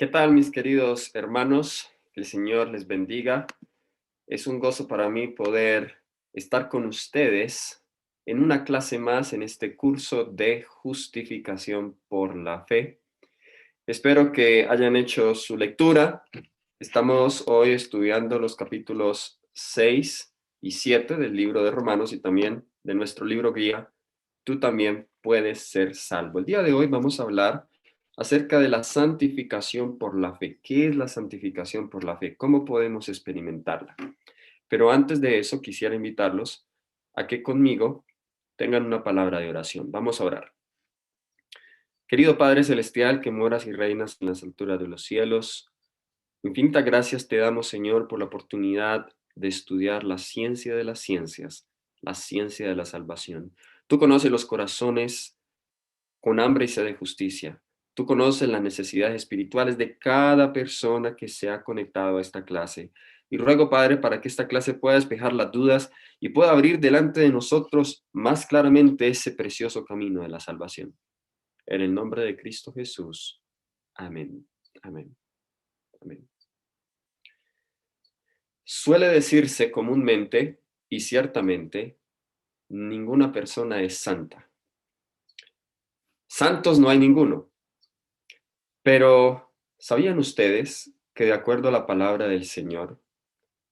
¿Qué tal, mis queridos hermanos? Que el Señor les bendiga. Es un gozo para mí poder estar con ustedes en una clase más en este curso de justificación por la fe. Espero que hayan hecho su lectura. Estamos hoy estudiando los capítulos 6 y 7 del libro de Romanos y también de nuestro libro guía. Tú también puedes ser salvo. El día de hoy vamos a hablar acerca de la santificación por la fe. ¿Qué es la santificación por la fe? ¿Cómo podemos experimentarla? Pero antes de eso, quisiera invitarlos a que conmigo tengan una palabra de oración. Vamos a orar. Querido Padre Celestial, que moras y reinas en las alturas de los cielos, infinitas gracias te damos, Señor, por la oportunidad de estudiar la ciencia de las ciencias, la ciencia de la salvación. Tú conoces los corazones con hambre y sed de justicia. Tú conoces las necesidades espirituales de cada persona que se ha conectado a esta clase. Y ruego, Padre, para que esta clase pueda despejar las dudas y pueda abrir delante de nosotros más claramente ese precioso camino de la salvación. En el nombre de Cristo Jesús. Amén. Amén. Amén. Suele decirse comúnmente y ciertamente, ninguna persona es santa. Santos no hay ninguno. Pero, ¿sabían ustedes que de acuerdo a la palabra del Señor,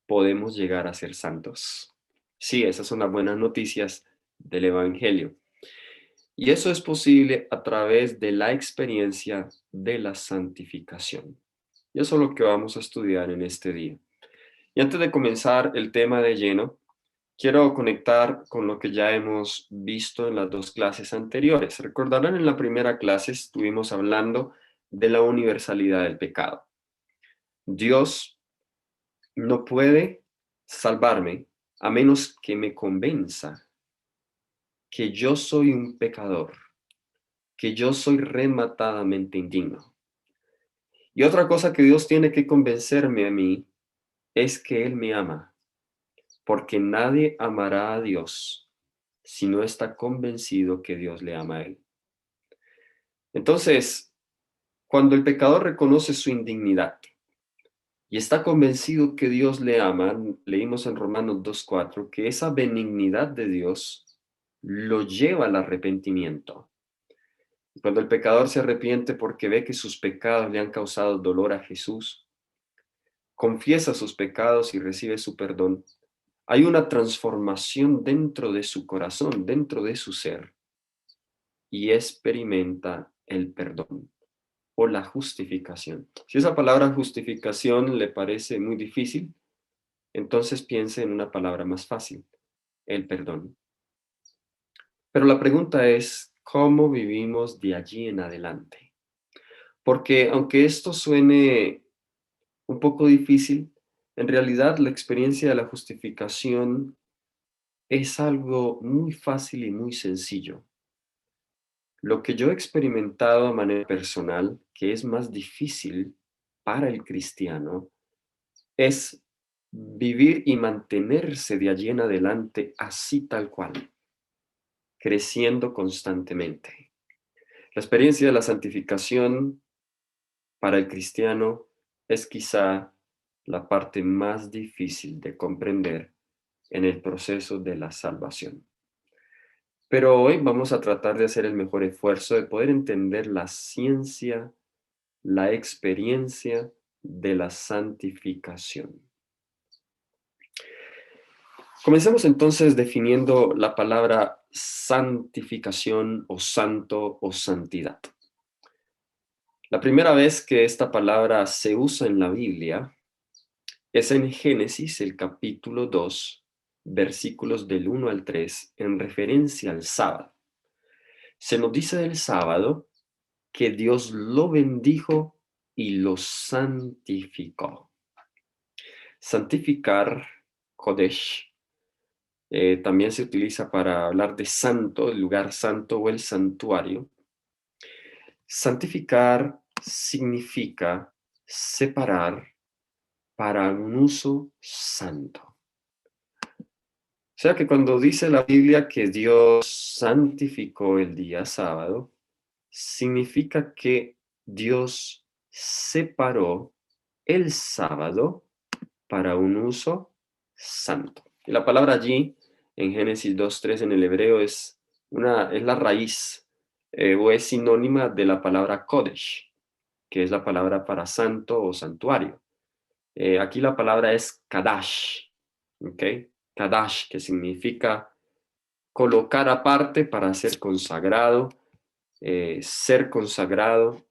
podemos llegar a ser santos? Sí, esas son las buenas noticias del Evangelio. Y eso es posible a través de la experiencia de la santificación. Y eso es lo que vamos a estudiar en este día. Y antes de comenzar el tema de lleno, quiero conectar con lo que ya hemos visto en las dos clases anteriores. Recordarán, en la primera clase estuvimos hablando de la universalidad del pecado. Dios no puede salvarme a menos que me convenza que yo soy un pecador, que yo soy rematadamente indigno. Y otra cosa que Dios tiene que convencerme a mí es que Él me ama, porque nadie amará a Dios si no está convencido que Dios le ama a Él. Entonces, cuando el pecador reconoce su indignidad y está convencido que Dios le ama, leímos en Romanos 2:4, que esa benignidad de Dios lo lleva al arrepentimiento. Cuando el pecador se arrepiente porque ve que sus pecados le han causado dolor a Jesús, confiesa sus pecados y recibe su perdón, hay una transformación dentro de su corazón, dentro de su ser, y experimenta el perdón o la justificación. Si esa palabra justificación le parece muy difícil, entonces piense en una palabra más fácil, el perdón. Pero la pregunta es, ¿cómo vivimos de allí en adelante? Porque aunque esto suene un poco difícil, en realidad la experiencia de la justificación es algo muy fácil y muy sencillo. Lo que yo he experimentado a manera personal, que es más difícil para el cristiano, es vivir y mantenerse de allí en adelante así tal cual, creciendo constantemente. La experiencia de la santificación para el cristiano es quizá la parte más difícil de comprender en el proceso de la salvación. Pero hoy vamos a tratar de hacer el mejor esfuerzo de poder entender la ciencia, la experiencia de la santificación. Comencemos entonces definiendo la palabra santificación o santo o santidad. La primera vez que esta palabra se usa en la Biblia es en Génesis, el capítulo 2, versículos del 1 al 3, en referencia al sábado. Se nos dice del sábado que Dios lo bendijo y lo santificó. Santificar, Kodesh, también se utiliza para hablar de santo, el lugar santo o el santuario. Santificar significa separar para un uso santo. O sea que cuando dice la Biblia que Dios santificó el día sábado, significa que Dios separó el sábado para un uso santo. Y la palabra allí, en Génesis 2:3 en el hebreo, es la raíz o es sinónima de la palabra Kodesh, que es la palabra para santo o santuario. Aquí la palabra es Kadash, ¿ok? Kadash, que significa colocar aparte para ser consagrado, ser consagrado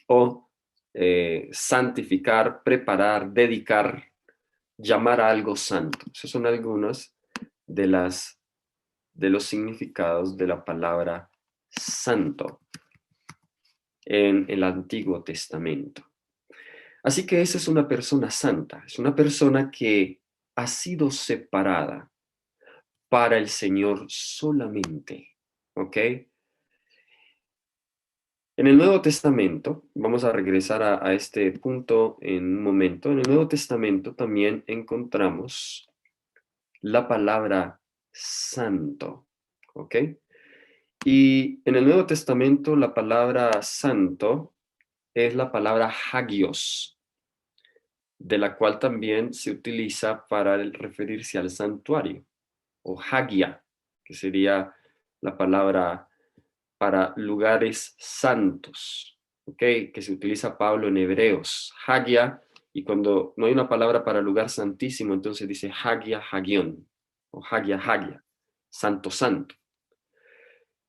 o santificar, preparar, dedicar, llamar a algo santo. Esos son algunos de los significados de la palabra santo en el Antiguo Testamento. Así que esa es una persona santa, es una persona que ha sido separada para el Señor solamente, ¿ok? En el Nuevo Testamento, vamos a regresar a este punto en un momento, en el Nuevo Testamento también encontramos la palabra santo, ¿ok? Y en el Nuevo Testamento la palabra santo es la palabra hagios, de la cual también se utiliza para referirse al santuario, o hagia, que sería la palabra para lugares santos, ¿ok? Que se utiliza Pablo en Hebreos, hagia, y cuando no hay una palabra para lugar santísimo, entonces dice hagia, hagion, o hagia, hagia, santo, santo.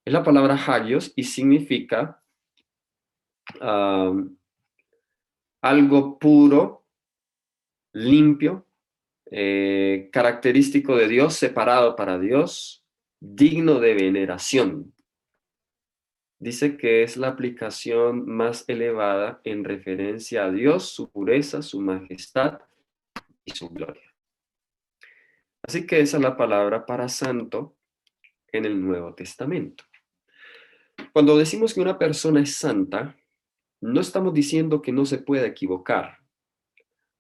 Es la palabra hagios y significa algo puro, limpio, característico de Dios, separado para Dios, digno de veneración. Dice que es la aplicación más elevada en referencia a Dios, su pureza, su majestad y su gloria. Así que esa es la palabra para santo en el Nuevo Testamento. Cuando decimos que una persona es santa, no estamos diciendo que no se pueda equivocar.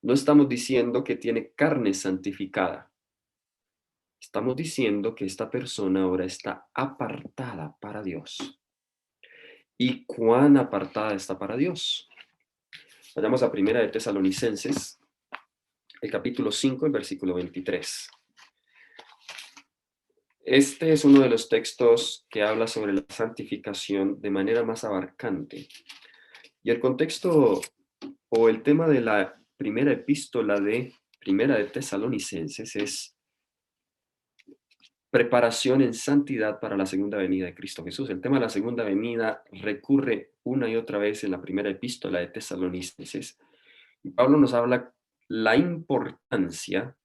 No estamos diciendo que tiene carne santificada. Estamos diciendo que esta persona ahora está apartada para Dios. ¿Y cuán apartada está para Dios? Vayamos a Primera de Tesalonicenses, el capítulo 5, el versículo 23. Este es uno de los textos que habla sobre la santificación de manera más abarcante. Y el contexto o el tema de la primera epístola de Primera de Tesalonicenses es preparación en santidad para la segunda venida de Cristo Jesús. El tema de la segunda venida recurre una y otra vez en la primera epístola de Tesalonicenses. Y Pablo nos habla la importancia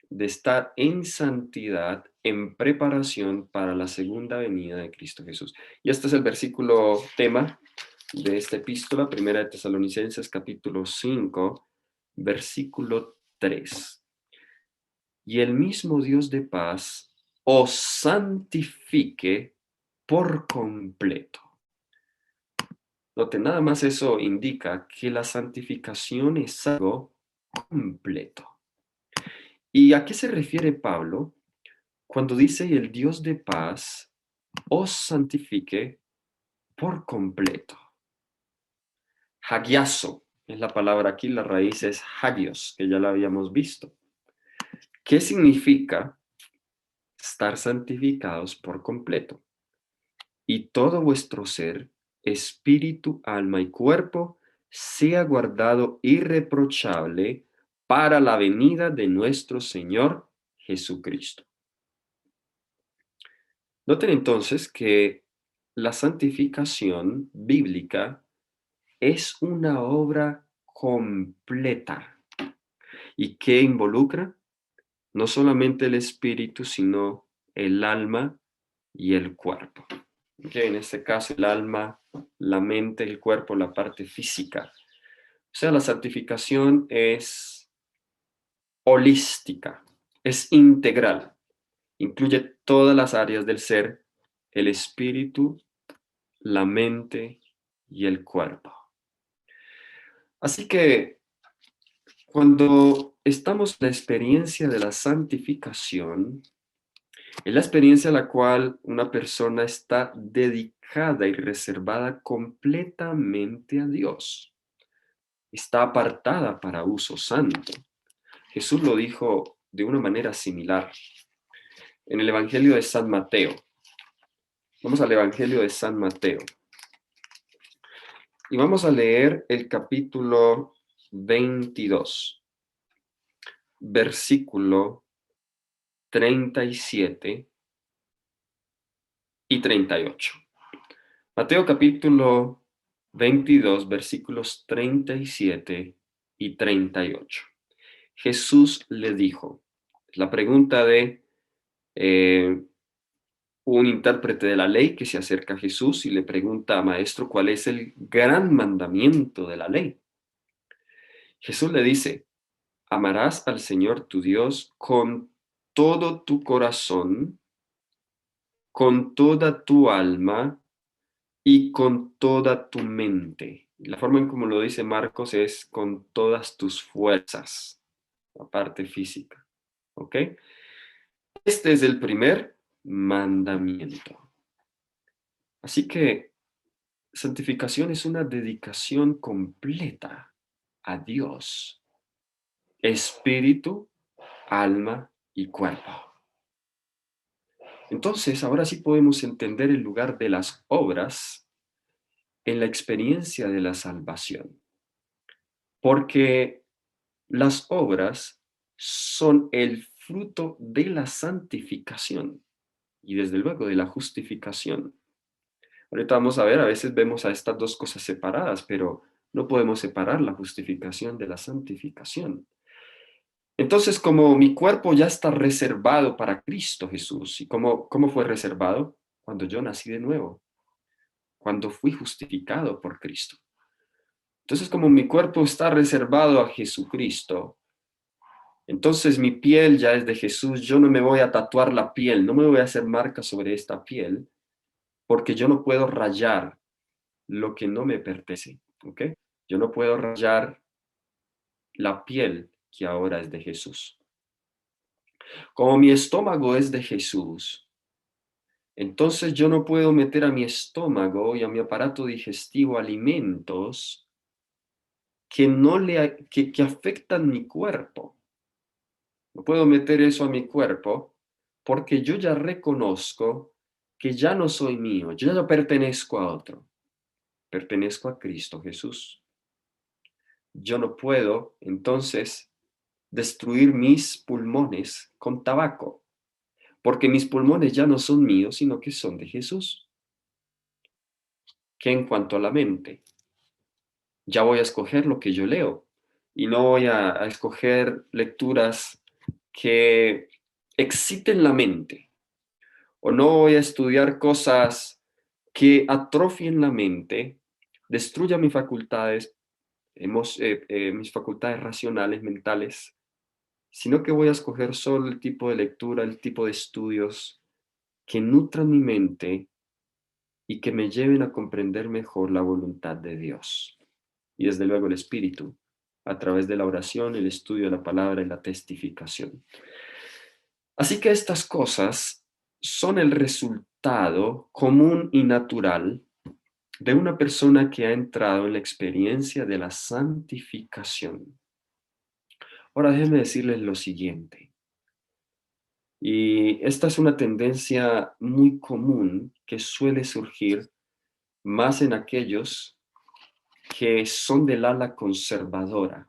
de estar en santidad, en preparación para la segunda venida de Cristo Jesús. Y este es el versículo tema de esta epístola, primera de Tesalonicenses, capítulo 5, versículo 3. Y el mismo Dios de paz os santifique por completo. Note, nada más eso indica que la santificación es algo completo. ¿Y a qué se refiere Pablo cuando dice el Dios de paz os santifique por completo? Hagiazo es la palabra aquí, la raíz es hagios, que ya la habíamos visto. ¿Qué significa estar santificados por completo? Y todo vuestro ser, espíritu, alma y cuerpo, sea guardado irreprochable para la venida de nuestro Señor Jesucristo. Noten entonces que la santificación bíblica es una obra completa. ¿Y qué involucra? No solamente el espíritu, sino el alma y el cuerpo. ¿Okay? En este caso, el alma, la mente, el cuerpo, la parte física. O sea, la santificación es holística, es integral. Incluye todas las áreas del ser, el espíritu, la mente y el cuerpo. Así que cuando estamos en la experiencia de la santificación, es la experiencia en la cual una persona está dedicada dedicada y reservada completamente a Dios. Está apartada para uso santo. Jesús lo dijo de una manera similar en el Evangelio de San Mateo. Vamos al Evangelio de San Mateo. Y vamos a leer el capítulo 22, versículo 37 y 38. Mateo capítulo 22, versículos 37 y 38. Jesús le dijo, la pregunta de un intérprete de la ley que se acerca a Jesús y le pregunta, maestro, ¿cuál es el gran mandamiento de la ley? Jesús le dice, amarás al Señor tu Dios con todo tu corazón, con toda tu alma y con toda tu mente. La forma en como lo dice Marcos es con todas tus fuerzas, la parte física. ¿Ok? Este es el primer mandamiento. Así que santificación es una dedicación completa a Dios, espíritu, alma y cuerpo. Entonces, ahora sí podemos entender el lugar de las obras en la experiencia de la salvación, porque las obras son el fruto de la santificación y desde luego de la justificación. Ahorita vamos a ver, a veces vemos a estas dos cosas separadas, pero no podemos separar la justificación de la santificación. Entonces, como mi cuerpo ya está reservado para Cristo Jesús, ¿y cómo fue reservado? Cuando yo nací de nuevo, cuando fui justificado por Cristo. Entonces, como mi cuerpo está reservado a Jesucristo, entonces mi piel ya es de Jesús, yo no me voy a tatuar la piel, no me voy a hacer marcas sobre esta piel, porque yo no puedo rayar lo que no me pertenece, ¿ok? Yo no puedo rayar la piel que ahora es de Jesús. Como mi estómago es de Jesús, entonces yo no puedo meter a mi estómago y a mi aparato digestivo alimentos que, no que afectan mi cuerpo. No puedo meter eso a mi cuerpo porque yo ya reconozco que ya no soy mío, yo ya no pertenezco a otro, pertenezco a Cristo Jesús. Yo no puedo, entonces, destruir mis pulmones con tabaco, porque mis pulmones ya no son míos, sino que son de Jesús. Que en cuanto a la mente, ya voy a escoger lo que yo leo y no voy a escoger lecturas que exciten la mente, o no voy a estudiar cosas que atrofien la mente, destruyan mis facultades racionales, mentales, sino que voy a escoger solo el tipo de lectura, el tipo de estudios que nutran mi mente y que me lleven a comprender mejor la voluntad de Dios. Y desde luego el Espíritu, a través de la oración, el estudio de la palabra y la testificación. Así que estas cosas son el resultado común y natural de una persona que ha entrado en la experiencia de la santificación. Ahora déjenme decirles lo siguiente. Y esta es una tendencia muy común que suele surgir más en aquellos que son del ala conservadora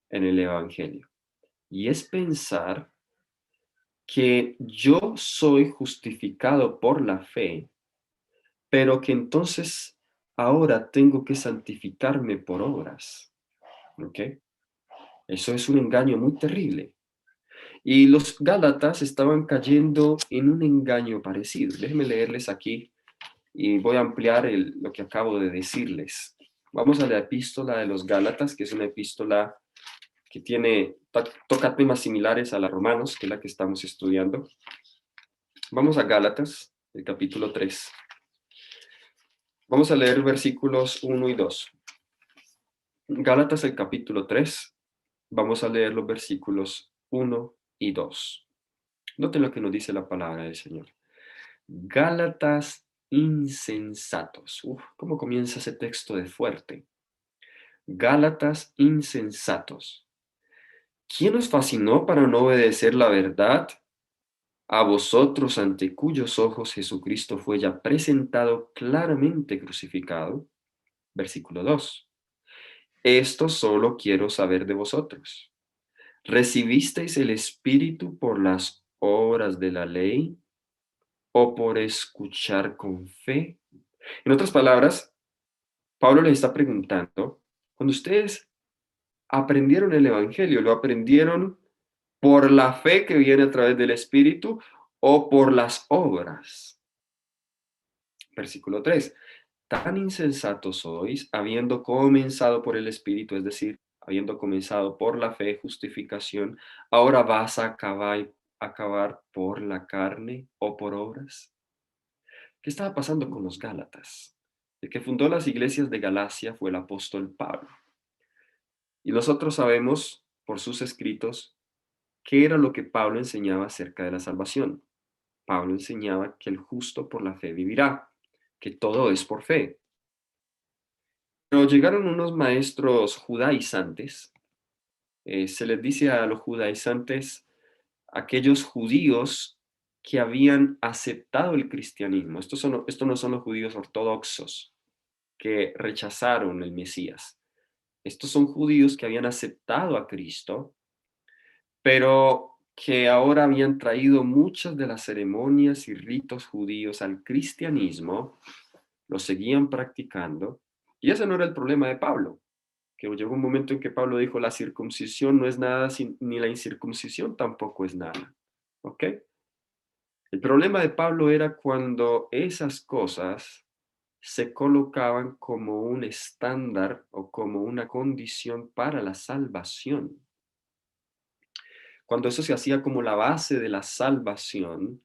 en el Evangelio. Y es pensar que yo soy justificado por la fe, pero que entonces ahora tengo que santificarme por obras. ¿Ok? Eso es un engaño muy terrible. Y los Gálatas estaban cayendo en un engaño parecido. Déjenme leerles aquí y voy a ampliar lo que acabo de decirles. Vamos a la epístola de los Gálatas, que es una epístola que toca temas similares a la Romanos, que es la que estamos estudiando. Vamos a Gálatas, el capítulo 3. Vamos a leer versículos 1 y 2. Gálatas, el capítulo 3. Vamos a leer los versículos 1 y 2. Noten lo que nos dice la palabra del Señor. Gálatas insensatos. Uf, ¿cómo comienza ese texto de fuerte? Gálatas insensatos. ¿Quién os fascinó para no obedecer la verdad? A vosotros ante cuyos ojos Jesucristo fue ya presentado claramente crucificado. Versículo 2. Esto solo quiero saber de vosotros. ¿Recibisteis el Espíritu por las obras de la ley o por escuchar con fe? En otras palabras, Pablo les está preguntando, cuando ustedes aprendieron el Evangelio, ¿lo aprendieron por la fe que viene a través del Espíritu o por las obras? Versículo 3. Tan insensatos sois, habiendo comenzado por el Espíritu, es decir, habiendo comenzado por la fe, justificación, ahora vas a acabar por la carne o por obras. ¿Qué estaba pasando con los Gálatas? El que fundó las iglesias de Galacia fue el apóstol Pablo. Y nosotros sabemos por sus escritos qué era lo que Pablo enseñaba acerca de la salvación. Pablo enseñaba que el justo por la fe vivirá, que todo es por fe. Pero llegaron unos maestros judaizantes, se les dice a los judaizantes aquellos judíos que habían aceptado el cristianismo. Estos no son los judíos ortodoxos que rechazaron el Mesías. Estos son judíos que habían aceptado a Cristo, pero que ahora habían traído muchas de las ceremonias y ritos judíos al cristianismo, los seguían practicando, y ese no era el problema de Pablo, que llegó un momento en que Pablo dijo, la circuncisión no es nada, ni la incircuncisión tampoco es nada, ¿ok? El problema de Pablo era cuando esas cosas se colocaban como un estándar o como una condición para la salvación. Cuando eso se hacía como la base de la salvación,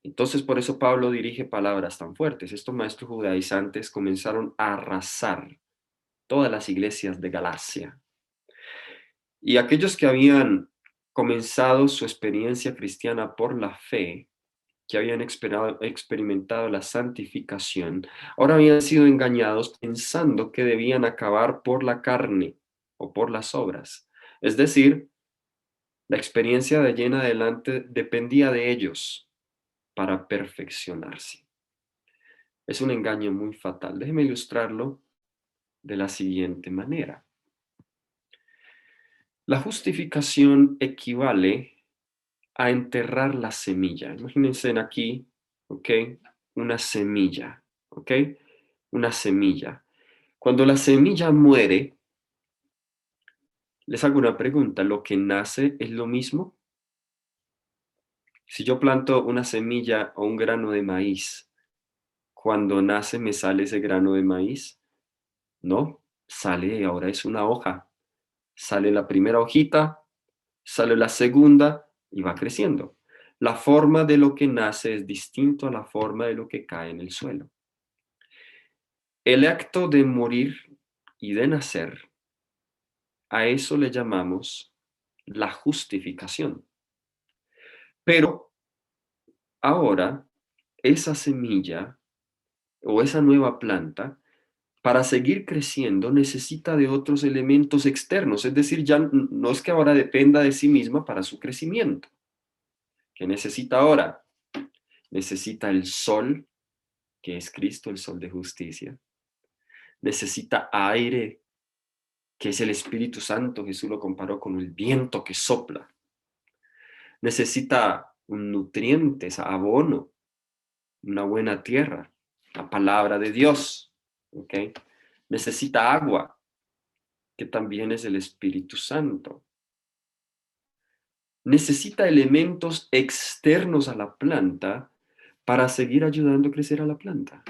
entonces por eso Pablo dirige palabras tan fuertes. Estos maestros judaizantes comenzaron a arrasar todas las iglesias de Galacia. Y aquellos que habían comenzado su experiencia cristiana por la fe, que habían experimentado la santificación, ahora habían sido engañados pensando que debían acabar por la carne o por las obras. Es decir, la experiencia de llena adelante dependía de ellos para perfeccionarse. Es un engaño muy fatal. Déjeme ilustrarlo de la siguiente manera. La justificación equivale a enterrar la semilla. Imagínense aquí, ¿ok? Una semilla, ¿ok? Una semilla. Cuando la semilla muere, les hago una pregunta, ¿lo que nace es lo mismo? Si yo planto una semilla o un grano de maíz, cuando nace me sale ese grano de maíz, no, sale, ahora es una hoja. Sale la primera hojita, sale la segunda y va creciendo. La forma de lo que nace es distinto a la forma de lo que cae en el suelo. El acto de morir y de nacer, a eso le llamamos la justificación. Pero ahora, esa semilla o esa nueva planta, para seguir creciendo, necesita de otros elementos externos. Es decir, ya no es que ahora dependa de sí misma para su crecimiento. ¿Qué necesita ahora? Necesita el sol, que es Cristo, el sol de justicia. Necesita aire, que es el Espíritu Santo. Jesús lo comparó con el viento que sopla. Necesita un nutrientes, abono, una buena tierra, la palabra de Dios. ¿Ok? Necesita agua, que también es el Espíritu Santo. Necesita elementos externos a la planta para seguir ayudando a crecer a la planta.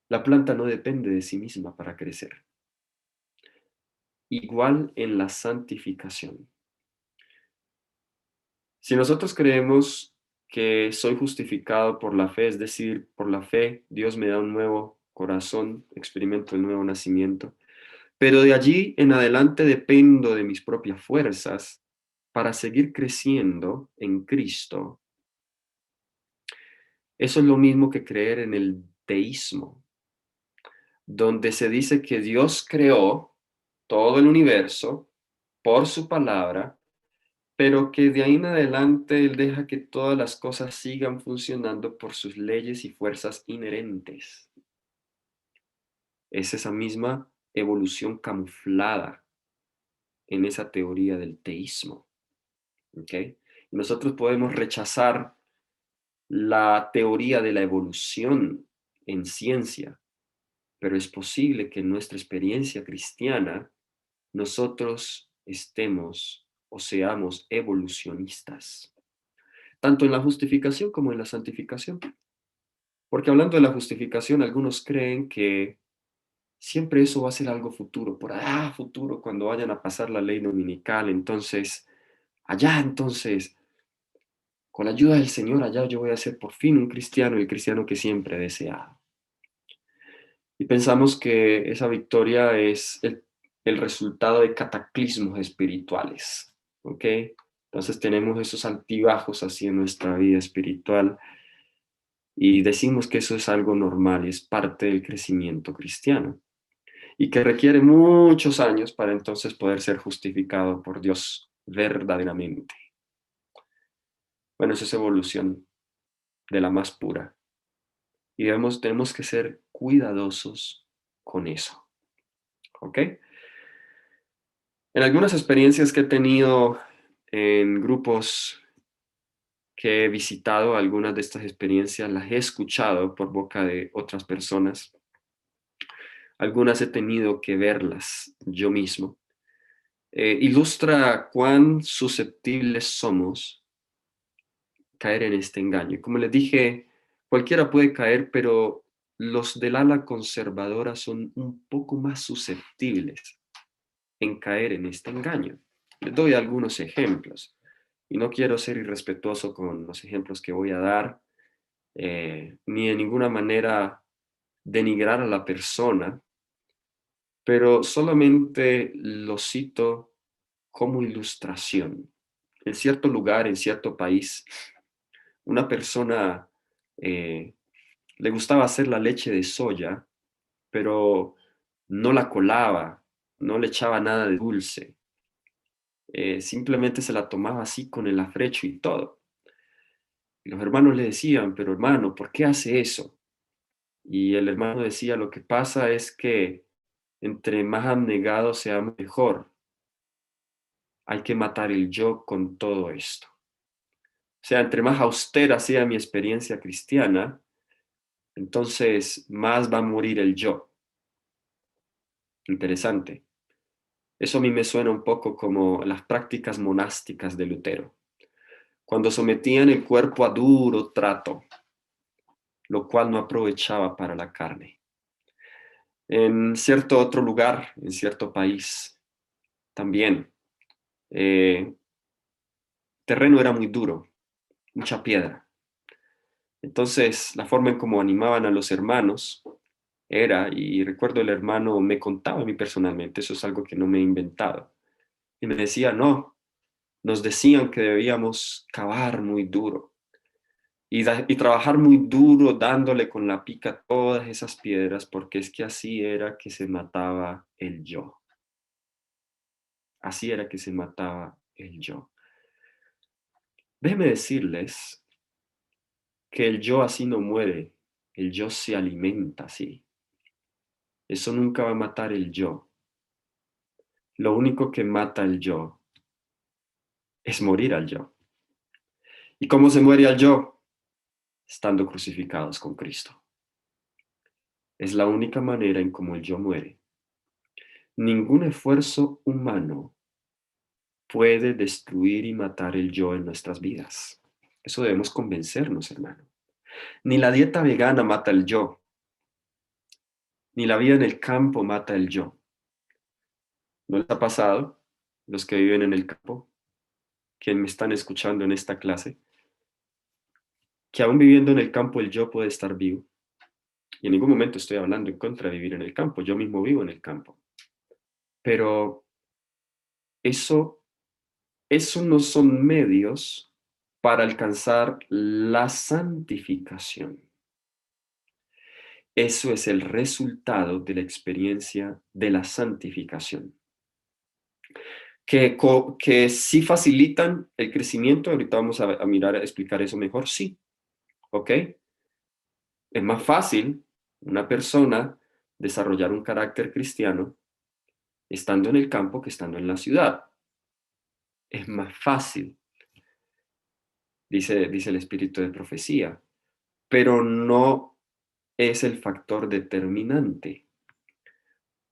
La planta no depende de sí misma para crecer. Igual en la santificación. Si nosotros creemos que soy justificado por la fe, es decir, por la fe, Dios me da un nuevo corazón, experimento el nuevo nacimiento, pero de allí en adelante dependo de mis propias fuerzas para seguir creciendo en Cristo. Eso es lo mismo que creer en el teísmo, donde se dice que Dios creó todo el universo por su palabra, pero que de ahí en adelante Él deja que todas las cosas sigan funcionando por sus leyes y fuerzas inherentes. Es esa misma evolución camuflada en esa teoría del teísmo. ¿Ok? Y nosotros podemos rechazar la teoría de la evolución en ciencia, pero es posible que en nuestra experiencia cristiana nosotros estemos o seamos evolucionistas, tanto en la justificación como en la santificación. Porque hablando de la justificación, algunos creen que siempre eso va a ser algo futuro, por allá futuro, cuando vayan a pasar la ley dominical, entonces, allá entonces, con la ayuda del Señor, allá yo voy a ser por fin un cristiano, el cristiano que siempre he deseado. Y pensamos que esa victoria es el resultado de cataclismos espirituales, ¿ok? Entonces tenemos esos altibajos así en nuestra vida espiritual y decimos que eso es algo normal y es parte del crecimiento cristiano y que requiere muchos años para entonces poder ser justificado por Dios verdaderamente. Bueno, eso es evolución de la más pura y tenemos que ser cuidadosos con eso, ¿ok? En algunas experiencias que he tenido en grupos que he visitado, algunas de estas experiencias las he escuchado por boca de otras personas. Algunas he tenido que verlas yo mismo. Ilustra cuán susceptibles somos caer en este engaño. Y como les dije, cualquiera puede caer, pero los del ala conservadora son un poco más susceptibles en caer en este engaño. Les doy algunos ejemplos y no quiero ser irrespetuoso con los ejemplos que voy a dar, ni de ninguna manera denigrar a la persona, pero solamente lo cito como ilustración. En cierto lugar, en cierto país, una persona eh, le gustaba hacer la leche de soya, pero no la colaba, no le echaba nada de dulce. Simplemente se la tomaba así con el afrecho y todo. Y los hermanos le decían, pero hermano, ¿por qué hace eso? Y el hermano decía, lo que pasa es que entre más abnegado sea mejor. Hay que matar el yo con todo esto. O sea, entre más austera sea mi experiencia cristiana, entonces más va a morir el yo. Interesante. Eso a mí me suena un poco como las prácticas monásticas de Lutero, cuando sometían el cuerpo a duro trato, lo cual no aprovechaba para la carne. En cierto otro lugar, en cierto país, también, el terreno era muy duro, mucha piedra. Entonces, la forma en cómo animaban a los hermanos era, y recuerdo el hermano me contaba a mí personalmente, eso es algo que no me he inventado, y me decía, no, nos decían que debíamos cavar muy duro y trabajar muy duro dándole con la pica todas esas piedras, porque es que así era que se mataba el yo. Así era que se mataba el yo. Déjenme decirles que el yo así no muere, el yo se alimenta así. Eso nunca va a matar el yo. Lo único que mata el yo es morir al yo. ¿Y cómo se muere al yo? Estando crucificados con Cristo. Es la única manera en cómo el yo muere. Ningún esfuerzo humano puede destruir y matar el yo en nuestras vidas. Eso debemos convencernos, hermano. Ni la dieta vegana mata el yo, ni la vida en el campo mata el yo. ¿No les ha pasado, los que viven en el campo, que me están escuchando en esta clase, que aún viviendo en el campo el yo puede estar vivo? Y en ningún momento estoy hablando en contra de vivir en el campo, yo mismo vivo en el campo. Pero eso no son medios para alcanzar la santificación. Eso es el resultado de la experiencia de la santificación. Que sí facilitan el crecimiento, ahorita vamos a mirar, a explicar eso mejor, sí, ¿ok? Es más fácil una persona desarrollar un carácter cristiano estando en el campo que estando en la ciudad. Es más fácil, dice el espíritu de profecía, pero no es el factor determinante,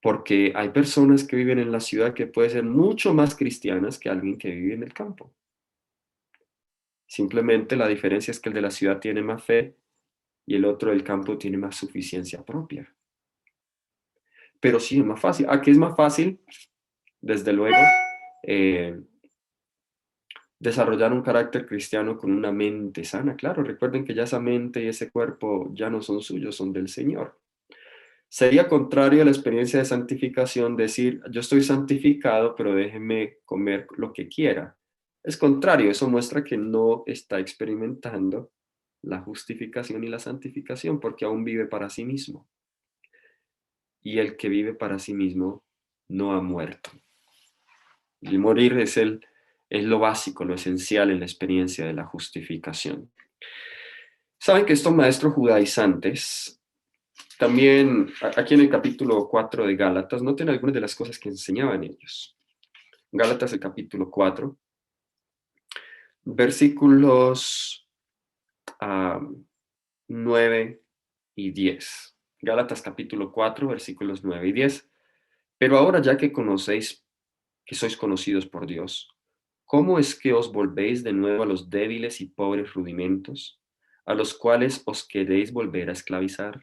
porque hay personas que viven en la ciudad que pueden ser mucho más cristianas que alguien que vive en el campo. Simplemente la diferencia es que el de la ciudad tiene más fe y el otro del campo tiene más suficiencia propia. Pero sí es más fácil. ¿A qué es más fácil? Desde luego, eh, desarrollar un carácter cristiano con una mente sana. Claro, recuerden que ya esa mente y ese cuerpo ya no son suyos, son del Señor. Sería contrario a la experiencia de santificación decir, yo estoy santificado, pero déjeme comer lo que quiera. Es contrario, eso muestra que no está experimentando la justificación y la santificación porque aún vive para sí mismo. Y el que vive para sí mismo no ha muerto. El morir es lo básico, lo esencial en la experiencia de la justificación. Saben que estos maestros judaizantes, también aquí en el capítulo 4 de Gálatas, noten algunas de las cosas que enseñaban ellos. Gálatas, el capítulo 4, versículos 9 y 10. Gálatas capítulo 4, versículos 9 y 10. Pero ahora ya que conocéis que sois conocidos por Dios, ¿cómo es que os volvéis de nuevo a los débiles y pobres rudimentos, a los cuales os queréis volver a esclavizar?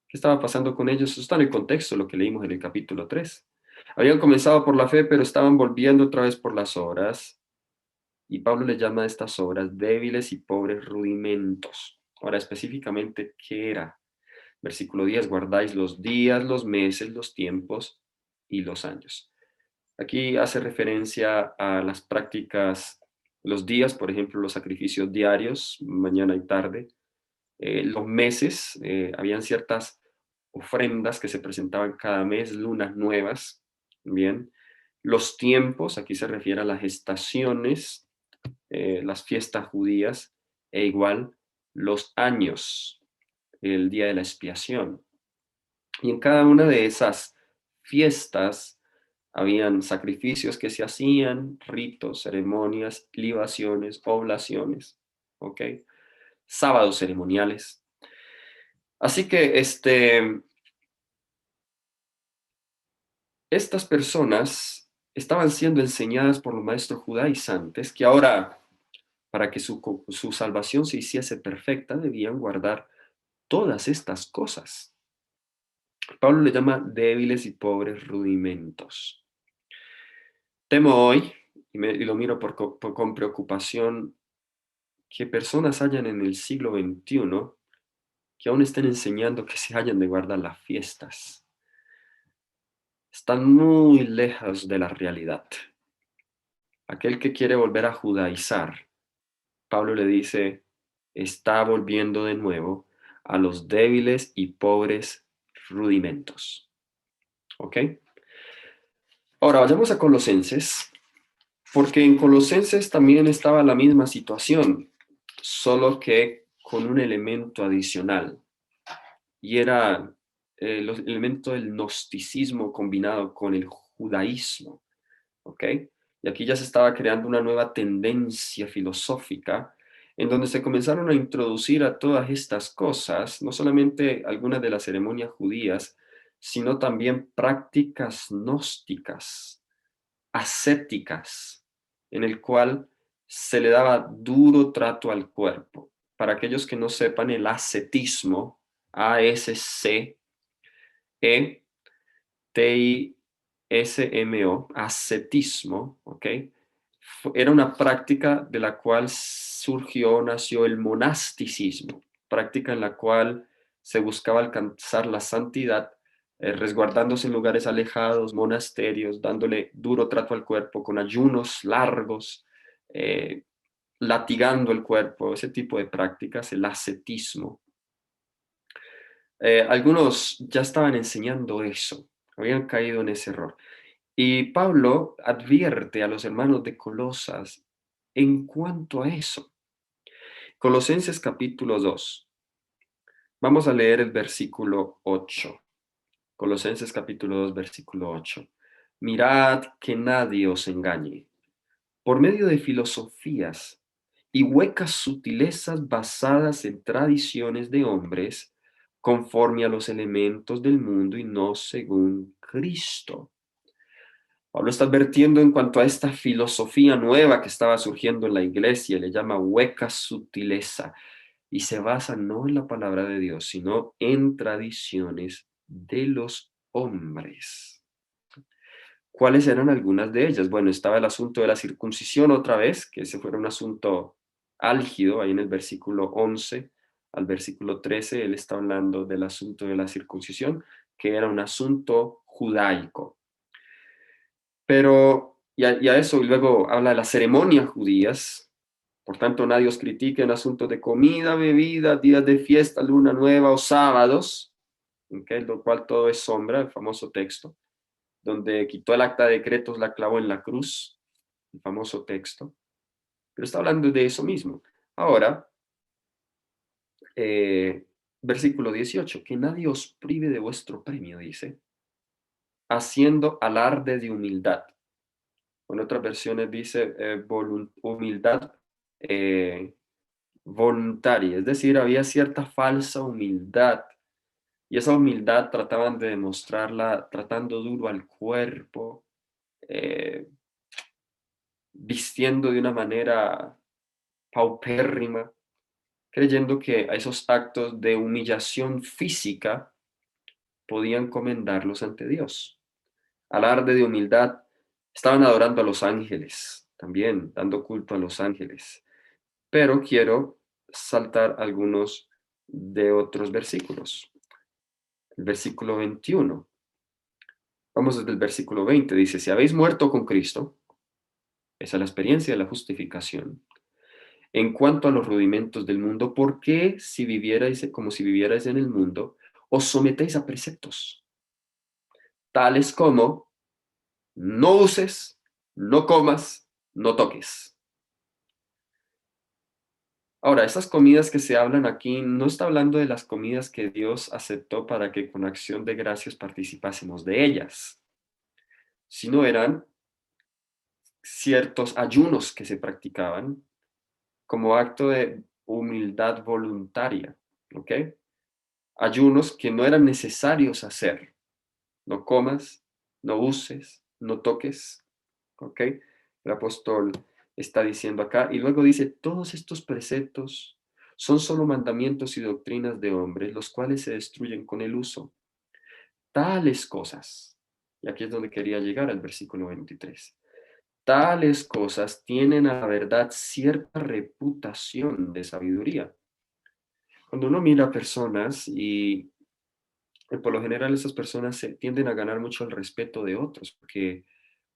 ¿Qué estaba pasando con ellos? Eso está en el contexto, lo que leímos en el capítulo 3. Habían comenzado por la fe, pero estaban volviendo otra vez por las obras. Y Pablo le llama a estas obras débiles y pobres rudimentos. Ahora, específicamente, ¿qué era? Versículo 10, guardáis los días, los meses, los tiempos y los años. Aquí hace referencia a las prácticas, los días, por ejemplo, los sacrificios diarios, mañana y tarde. Los meses, habían ciertas ofrendas que se presentaban cada mes, lunas nuevas, bien. Los tiempos, aquí se refiere a las estaciones, las fiestas judías, e igual los años, el día de la expiación. Y en cada una de esas fiestas habían sacrificios que se hacían, ritos, ceremonias, libaciones, oblaciones, ¿ok? Sábados ceremoniales. Así que estas personas estaban siendo enseñadas por los maestros judaizantes que ahora, para que su salvación se hiciese perfecta, debían guardar todas estas cosas. Pablo le llama débiles y pobres rudimentos. Temo hoy, y lo miro con preocupación, que personas hayan en el siglo XXI que aún estén enseñando que se hayan de guardar las fiestas. Están muy lejos de la realidad. Aquel que quiere volver a judaizar, Pablo le dice, está volviendo de nuevo a los débiles y pobres rudimentos. ¿Ok? Ahora vayamos a Colosenses, porque en Colosenses también estaba la misma situación, solo que con un elemento adicional, y era el elemento del gnosticismo combinado con el judaísmo, ¿ok? Y aquí ya se estaba creando una nueva tendencia filosófica en donde se comenzaron a introducir a todas estas cosas, no solamente algunas de las ceremonias judías, sino también prácticas gnósticas, ascéticas, en el cual se le daba duro trato al cuerpo. Para aquellos que no sepan, el ascetismo, ASCETISMO, ascetismo, ¿ok? Era una práctica de la cual nació el monasticismo, práctica en la cual se buscaba alcanzar la santidad, resguardándose en lugares alejados, monasterios, dándole duro trato al cuerpo con ayunos largos, eh, latigando el cuerpo, ese tipo de prácticas, el ascetismo. Algunos ya estaban enseñando eso, habían caído en ese error. Y Pablo advierte a los hermanos de Colosas en cuanto a eso. Colosenses capítulo 2. Vamos a leer el versículo 8. Colosenses capítulo 2, versículo 8. Mirad que nadie os engañe por medio de filosofías y huecas sutilezas basadas en tradiciones de hombres, conforme a los elementos del mundo y no según Cristo. Pablo está advirtiendo en cuanto a esta filosofía nueva que estaba surgiendo en la iglesia, le llama hueca sutileza, y se basa no en la palabra de Dios, sino en tradiciones de los hombres. ¿Cuáles eran algunas de ellas? Bueno, estaba el asunto de la circuncisión otra vez, que ese fue un asunto álgido, ahí en el versículo 11 al versículo 13, él está hablando del asunto de la circuncisión, que era un asunto judaico. Pero, y a eso, y luego habla de las ceremonias judías, por tanto nadie os critique en asuntos de comida, bebida, días de fiesta, luna nueva o sábados, ¿okay? Lo cual todo es sombra, el famoso texto donde quitó el acta de decretos, la clavó en la cruz, el famoso texto. Pero está hablando de eso mismo. Ahora, versículo 18, que nadie os prive de vuestro premio, dice, haciendo alarde de humildad. En otras versiones dice humildad eh, voluntaria, es decir, había cierta falsa humildad. Y esa humildad trataban de demostrarla tratando duro al cuerpo, eh, vistiendo de una manera paupérrima, creyendo que a esos actos de humillación física podían comendarlos ante Dios. Alarde de humildad, estaban adorando a los ángeles, también dando culto a los ángeles. Pero quiero saltar algunos de otros versículos. El versículo 21. Vamos desde el versículo 20. Dice, si habéis muerto con Cristo, esa es la experiencia de la justificación. En cuanto a los rudimentos del mundo, ¿por qué si vivierais como si vivierais en el mundo, os sometéis a preceptos, tales como no uses, no comas, no toques? Ahora, esas comidas que se hablan aquí, no está hablando de las comidas que Dios aceptó para que con acción de gracias participásemos de ellas, sino eran ciertos ayunos que se practicaban como acto de humildad voluntaria, ¿ok? Ayunos que no eran necesarios hacer. No comas, no uses, no toques, ¿ok? El apóstol está diciendo acá, y luego dice, todos estos preceptos son solo mandamientos y doctrinas de hombres, los cuales se destruyen con el uso. Tales cosas, y aquí es donde quería llegar al versículo 23, tales cosas tienen a la verdad cierta reputación de sabiduría. Cuando uno mira a personas y por lo general esas personas tienden a ganar mucho el respeto de otros, porque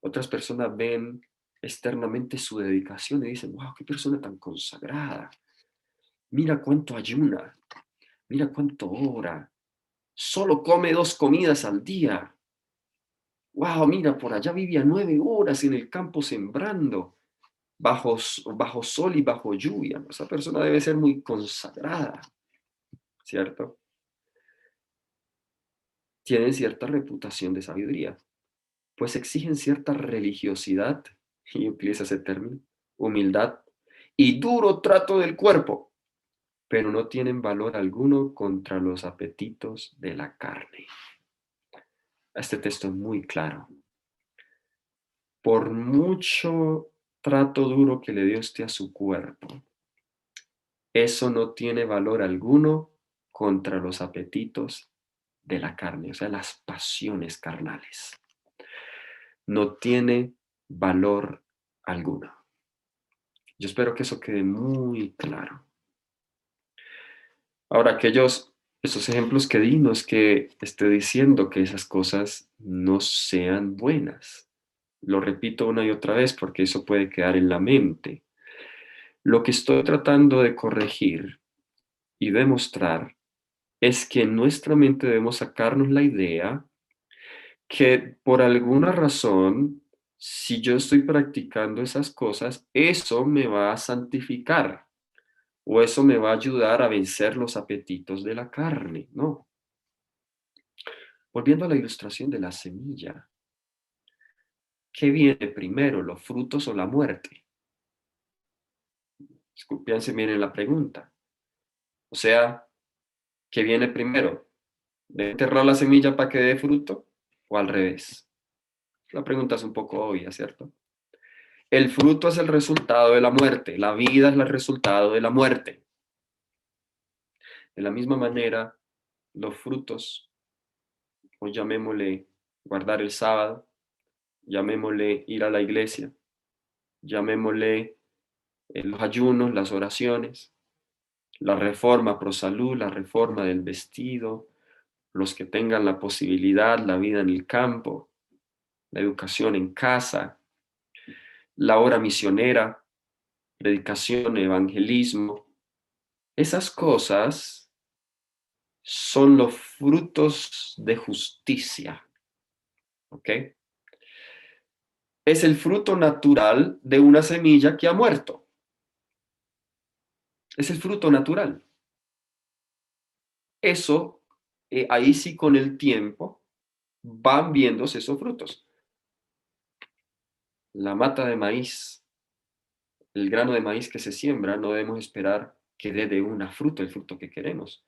otras personas ven externamente su dedicación y dicen, wow, qué persona tan consagrada, mira cuánto ayuna, mira cuánto ora, solo come 2 comidas al día, wow, mira, por allá vivía 9 horas en el campo sembrando, bajo sol y bajo lluvia. Esa persona debe ser muy consagrada, ¿cierto? Tienen cierta reputación de sabiduría, pues exigen cierta religiosidad, y utiliza ese término, humildad y duro trato del cuerpo, pero no tienen valor alguno contra los apetitos de la carne. Este texto es muy claro. Por mucho trato duro que le dio usted a su cuerpo, eso no tiene valor alguno contra los apetitos de la carne, o sea, las pasiones carnales. No tiene valor alguno. Yo espero que eso quede muy claro. Ahora, esos ejemplos que di, no es que esté diciendo que esas cosas no sean buenas. Lo repito una y otra vez porque eso puede quedar en la mente. Lo que estoy tratando de corregir y demostrar es que en nuestra mente debemos sacarnos la idea que por alguna razón, si yo estoy practicando esas cosas, eso me va a santificar o eso me va a ayudar a vencer los apetitos de la carne. No. Volviendo a la ilustración de la semilla, ¿qué viene primero, los frutos o la muerte? Piensen bien en la pregunta. O sea, ¿qué viene primero? ¿De enterrar la semilla para que dé fruto o al revés? La pregunta es un poco obvia, ¿cierto? El fruto es el resultado de la muerte, la vida es el resultado de la muerte. De la misma manera, los frutos, o llamémosle guardar el sábado, llamémosle ir a la iglesia, llamémosle los ayunos, las oraciones, la reforma pro salud, la reforma del vestido, los que tengan la posibilidad, la vida en el campo, la educación en casa, la obra misionera, predicación, evangelismo. Esas cosas son los frutos de justicia, ¿ok? Es el fruto natural de una semilla que ha muerto. Es el fruto natural. Eso, ahí sí con el tiempo, van viéndose esos frutos. La mata de maíz, el grano de maíz que se siembra, no debemos esperar que dé de una fruta el fruto que queremos.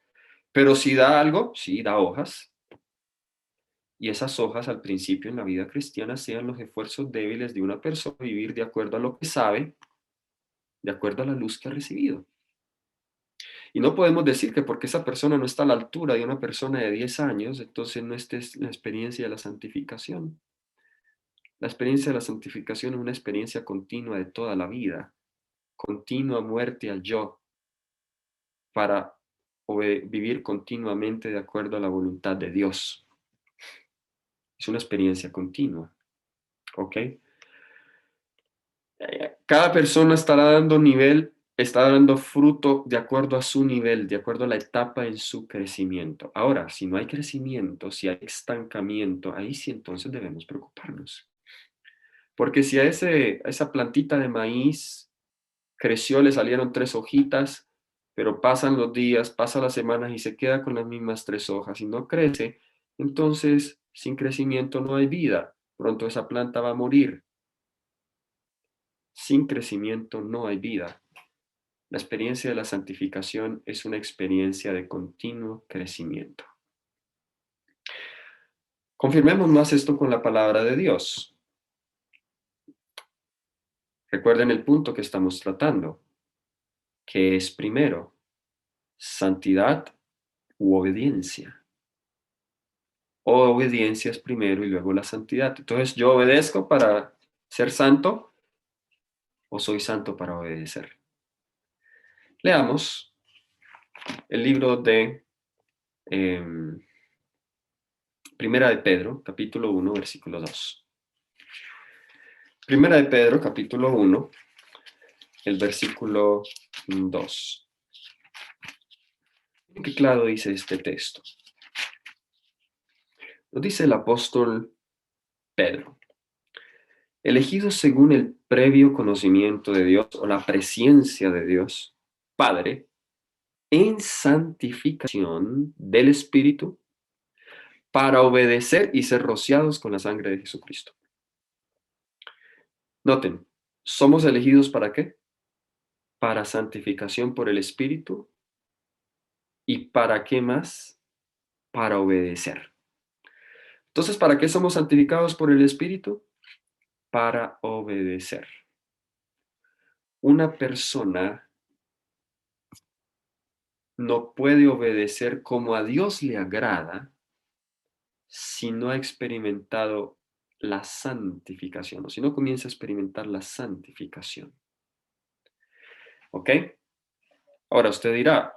Pero si da algo, sí, da hojas. Y esas hojas al principio en la vida cristiana sean los esfuerzos débiles de una persona vivir de acuerdo a lo que sabe, de acuerdo a la luz que ha recibido. Y no podemos decir que porque esa persona no está a la altura de una persona de 10 años, entonces no esté la experiencia de la santificación. La experiencia de la santificación es una experiencia continua de toda la vida, continua muerte al yo, para vivir continuamente de acuerdo a la voluntad de Dios. Es una experiencia continua, ¿ok? Cada persona estará dando fruto de acuerdo a su nivel, de acuerdo a la etapa en su crecimiento. Ahora, si no hay crecimiento, si hay estancamiento, ahí sí entonces debemos preocuparnos. Porque si a esa plantita de maíz creció, le salieron 3 hojitas, pero pasan los días, pasan las semanas y se queda con las mismas 3 hojas y no crece, entonces sin crecimiento no hay vida. Pronto esa planta va a morir. Sin crecimiento no hay vida. La experiencia de la santificación es una experiencia de continuo crecimiento. Confirmemos más esto con la palabra de Dios. Recuerden el punto que estamos tratando, que es primero, santidad u obediencia. O obediencia es primero y luego la santidad. Entonces, ¿yo obedezco para ser santo o soy santo para obedecer? Leamos el libro de Primera de Pedro, capítulo 1, versículo 2. Primera de Pedro, capítulo 1, el versículo 2. Qué claro dice este texto. Lo dice el apóstol Pedro. Elegidos según el previo conocimiento de Dios o la presencia de Dios, Padre, en santificación del Espíritu, para obedecer y ser rociados con la sangre de Jesucristo. Noten, ¿somos elegidos para qué? Para santificación por el Espíritu. ¿Y para qué más? Para obedecer. Entonces, ¿para qué somos santificados por el Espíritu? Para obedecer. Una persona no puede obedecer como a Dios le agrada si no ha experimentado la santificación o si no comienza a experimentar la santificación. ¿Ok? Ahora usted dirá,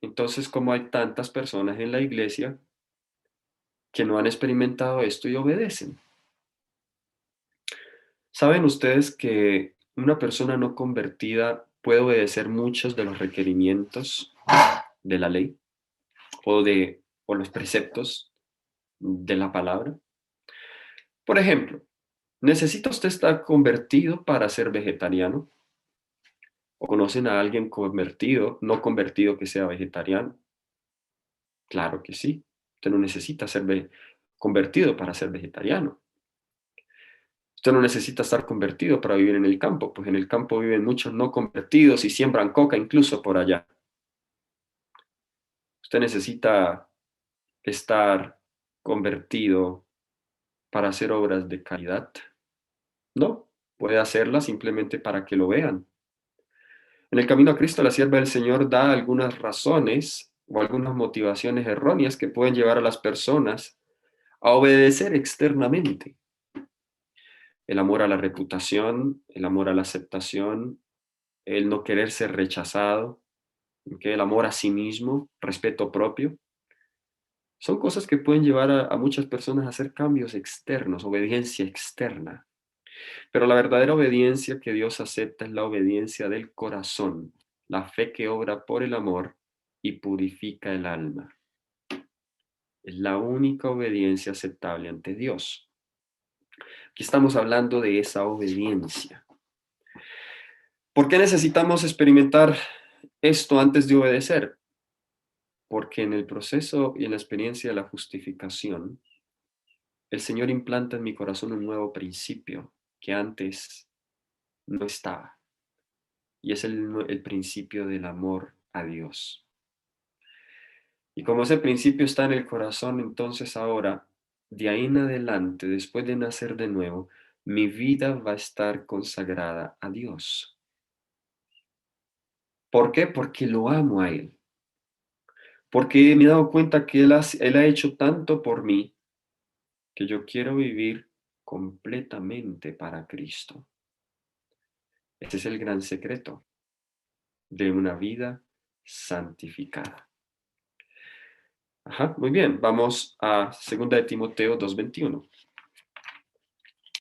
entonces, ¿cómo hay tantas personas en la iglesia que no han experimentado esto y obedecen? ¿Saben ustedes que una persona no convertida puede obedecer muchos de los requerimientos de la ley o los preceptos de la palabra. Por ejemplo, ¿necesita usted estar convertido para ser vegetariano? ¿O conocen a alguien convertido, no convertido que sea vegetariano? Claro que sí. Usted no necesita ser convertido para ser vegetariano. Usted no necesita estar convertido para vivir en el campo, pues en el campo viven muchos no convertidos y siembran coca incluso por allá. Usted necesita estar convertido para hacer obras de caridad. No, puede hacerlas simplemente para que lo vean. En el camino a Cristo, la sierva del Señor da algunas razones o algunas motivaciones erróneas que pueden llevar a las personas a obedecer externamente. El amor a la reputación, el amor a la aceptación, el no querer ser rechazado, ¿okay? El amor a sí mismo, respeto propio. Son cosas que pueden llevar a muchas personas a hacer cambios externos, obediencia externa. Pero la verdadera obediencia que Dios acepta es la obediencia del corazón, la fe que obra por el amor y purifica el alma. Es la única obediencia aceptable ante Dios. Aquí estamos hablando de esa obediencia. ¿Por qué necesitamos experimentar esto antes de obedecer? Porque en el proceso y en la experiencia de la justificación, el Señor implanta en mi corazón un nuevo principio que antes no estaba. Y es el principio del amor a Dios. Y como ese principio está en el corazón, entonces ahora, de ahí en adelante, después de nacer de nuevo, mi vida va a estar consagrada a Dios. ¿Por qué? Porque lo amo a Él. Porque me he dado cuenta que Él ha hecho tanto por mí que yo quiero vivir completamente para Cristo. Ese es el gran secreto de una vida santificada. Ajá, muy bien. Vamos a 2 de Timoteo 2:21.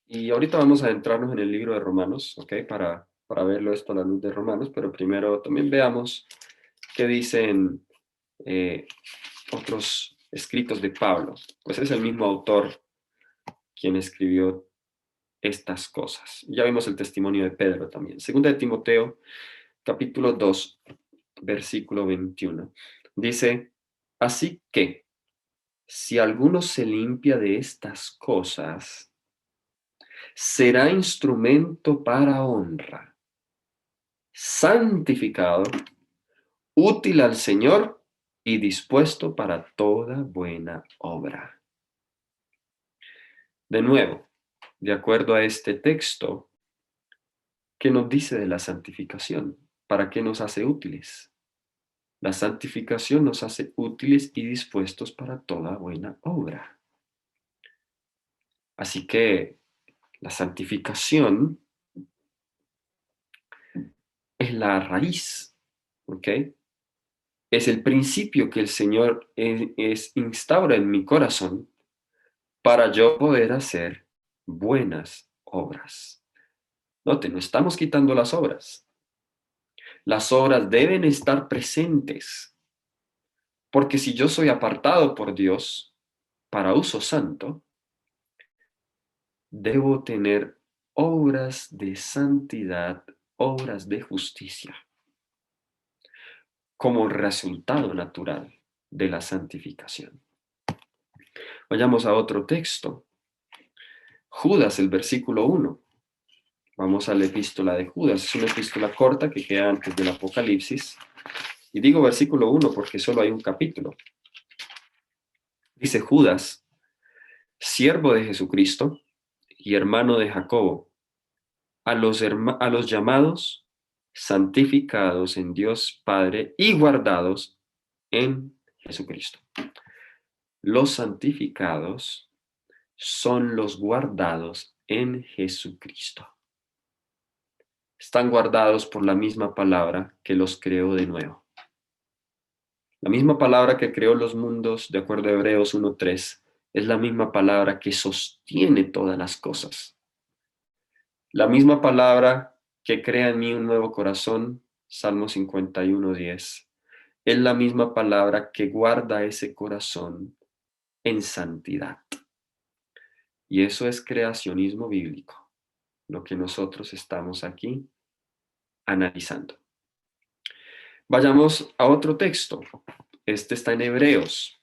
Y ahorita vamos a adentrarnos en el libro de Romanos, ¿ok? Para verlo esto a la luz de Romanos, pero primero también veamos qué dicen otros escritos de Pablo. Pues es el mismo autor quien escribió estas cosas. Ya vimos el testimonio de Pedro también. 2 de Timoteo, capítulo 2, versículo 21. Dice, así que, si alguno se limpia de estas cosas, será instrumento para honra, santificado, útil al Señor y dispuesto para toda buena obra. De nuevo, de acuerdo a este texto, ¿qué nos dice de la santificación? ¿Para qué nos hace útiles? La santificación nos hace útiles y dispuestos para toda buena obra. Así que la santificación es la raíz, ¿ok? Es el principio que el Señor instaura en mi corazón para yo poder hacer buenas obras. Note, no estamos quitando las obras. Las obras deben estar presentes, porque si yo soy apartado por Dios para uso santo, debo tener obras de santidad, obras de justicia, como resultado natural de la santificación. Vayamos a otro texto. Judas, el versículo 1. Vamos a la epístola de Judas. Es una epístola corta que queda antes del Apocalipsis. Y digo versículo 1 porque solo hay un capítulo. Dice Judas, siervo de Jesucristo y hermano de Jacobo, a los llamados, santificados en Dios Padre y guardados en Jesucristo. Los santificados son los guardados en Jesucristo. Están guardados por la misma palabra que los creó de nuevo. La misma palabra que creó los mundos, de acuerdo a Hebreos 1:3, es la misma palabra que sostiene todas las cosas. La misma palabra que crea en mí un nuevo corazón Salmo 51:10. Es la misma palabra que guarda ese corazón en santidad. Y eso es creacionismo bíblico, lo que nosotros estamos aquí analizando. Vayamos a otro texto. Este está en Hebreos.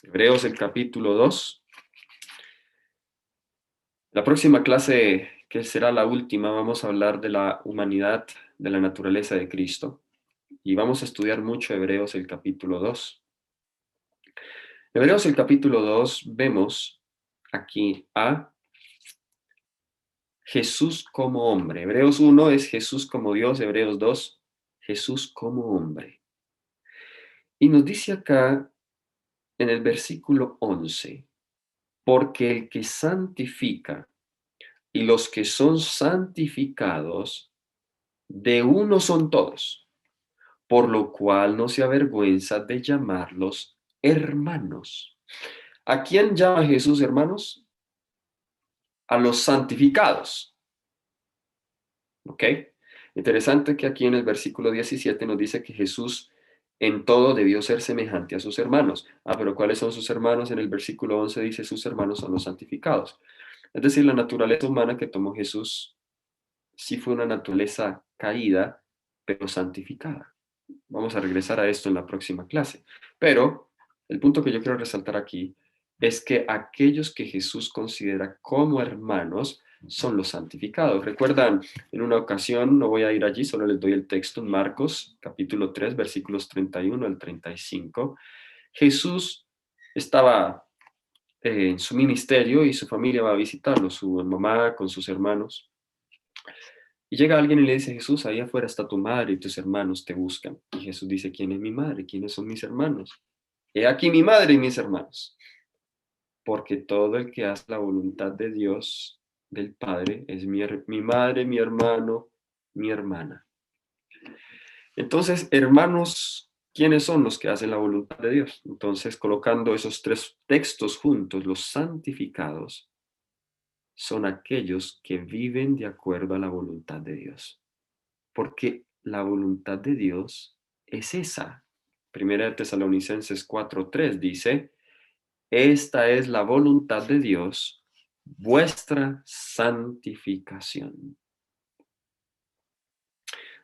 Hebreos el capítulo 2. La próxima clase, que será la última, vamos a hablar de la humanidad, de la naturaleza de Cristo. Y vamos a estudiar mucho Hebreos el capítulo 2. Hebreos el capítulo 2 vemos aquí a Jesús como hombre. Hebreos 1 es Jesús como Dios, Hebreos 2, Jesús como hombre. Y nos dice acá en el versículo 11, porque el que santifica y los que son santificados, de uno son todos, por lo cual no se avergüenza de llamarlos hermanos. ¿A quién llama Jesús hermanos? A los santificados. ¿Ok? Interesante que aquí en el versículo 17 nos dice que Jesús en todo debió ser semejante a sus hermanos. Pero ¿cuáles son sus hermanos? En el versículo 11 dice sus hermanos son los santificados. Es decir, la naturaleza humana que tomó Jesús sí fue una naturaleza caída, pero santificada. Vamos a regresar a esto en la próxima clase. Pero el punto que yo quiero resaltar aquí es que aquellos que Jesús considera como hermanos son los santificados. Recuerdan, en una ocasión, no voy a ir allí, solo les doy el texto en Marcos, capítulo 3, versículos 31 al 35. Jesús estaba en su ministerio y su familia va a visitarlo, su mamá con sus hermanos. Y llega alguien y le dice, Jesús, ahí afuera está tu madre y tus hermanos te buscan. Y Jesús dice, ¿quién es mi madre? ¿Quiénes son mis hermanos? He aquí mi madre y mis hermanos. Porque todo el que hace la voluntad de Dios, del Padre, es mi madre, mi hermano, mi hermana. Entonces, hermanos, ¿quiénes son los que hacen la voluntad de Dios? Entonces, colocando esos tres textos juntos, los santificados son aquellos que viven de acuerdo a la voluntad de Dios. Porque la voluntad de Dios es esa. Primera de Tesalonicenses 4:3 dice, esta es la voluntad de Dios, vuestra santificación.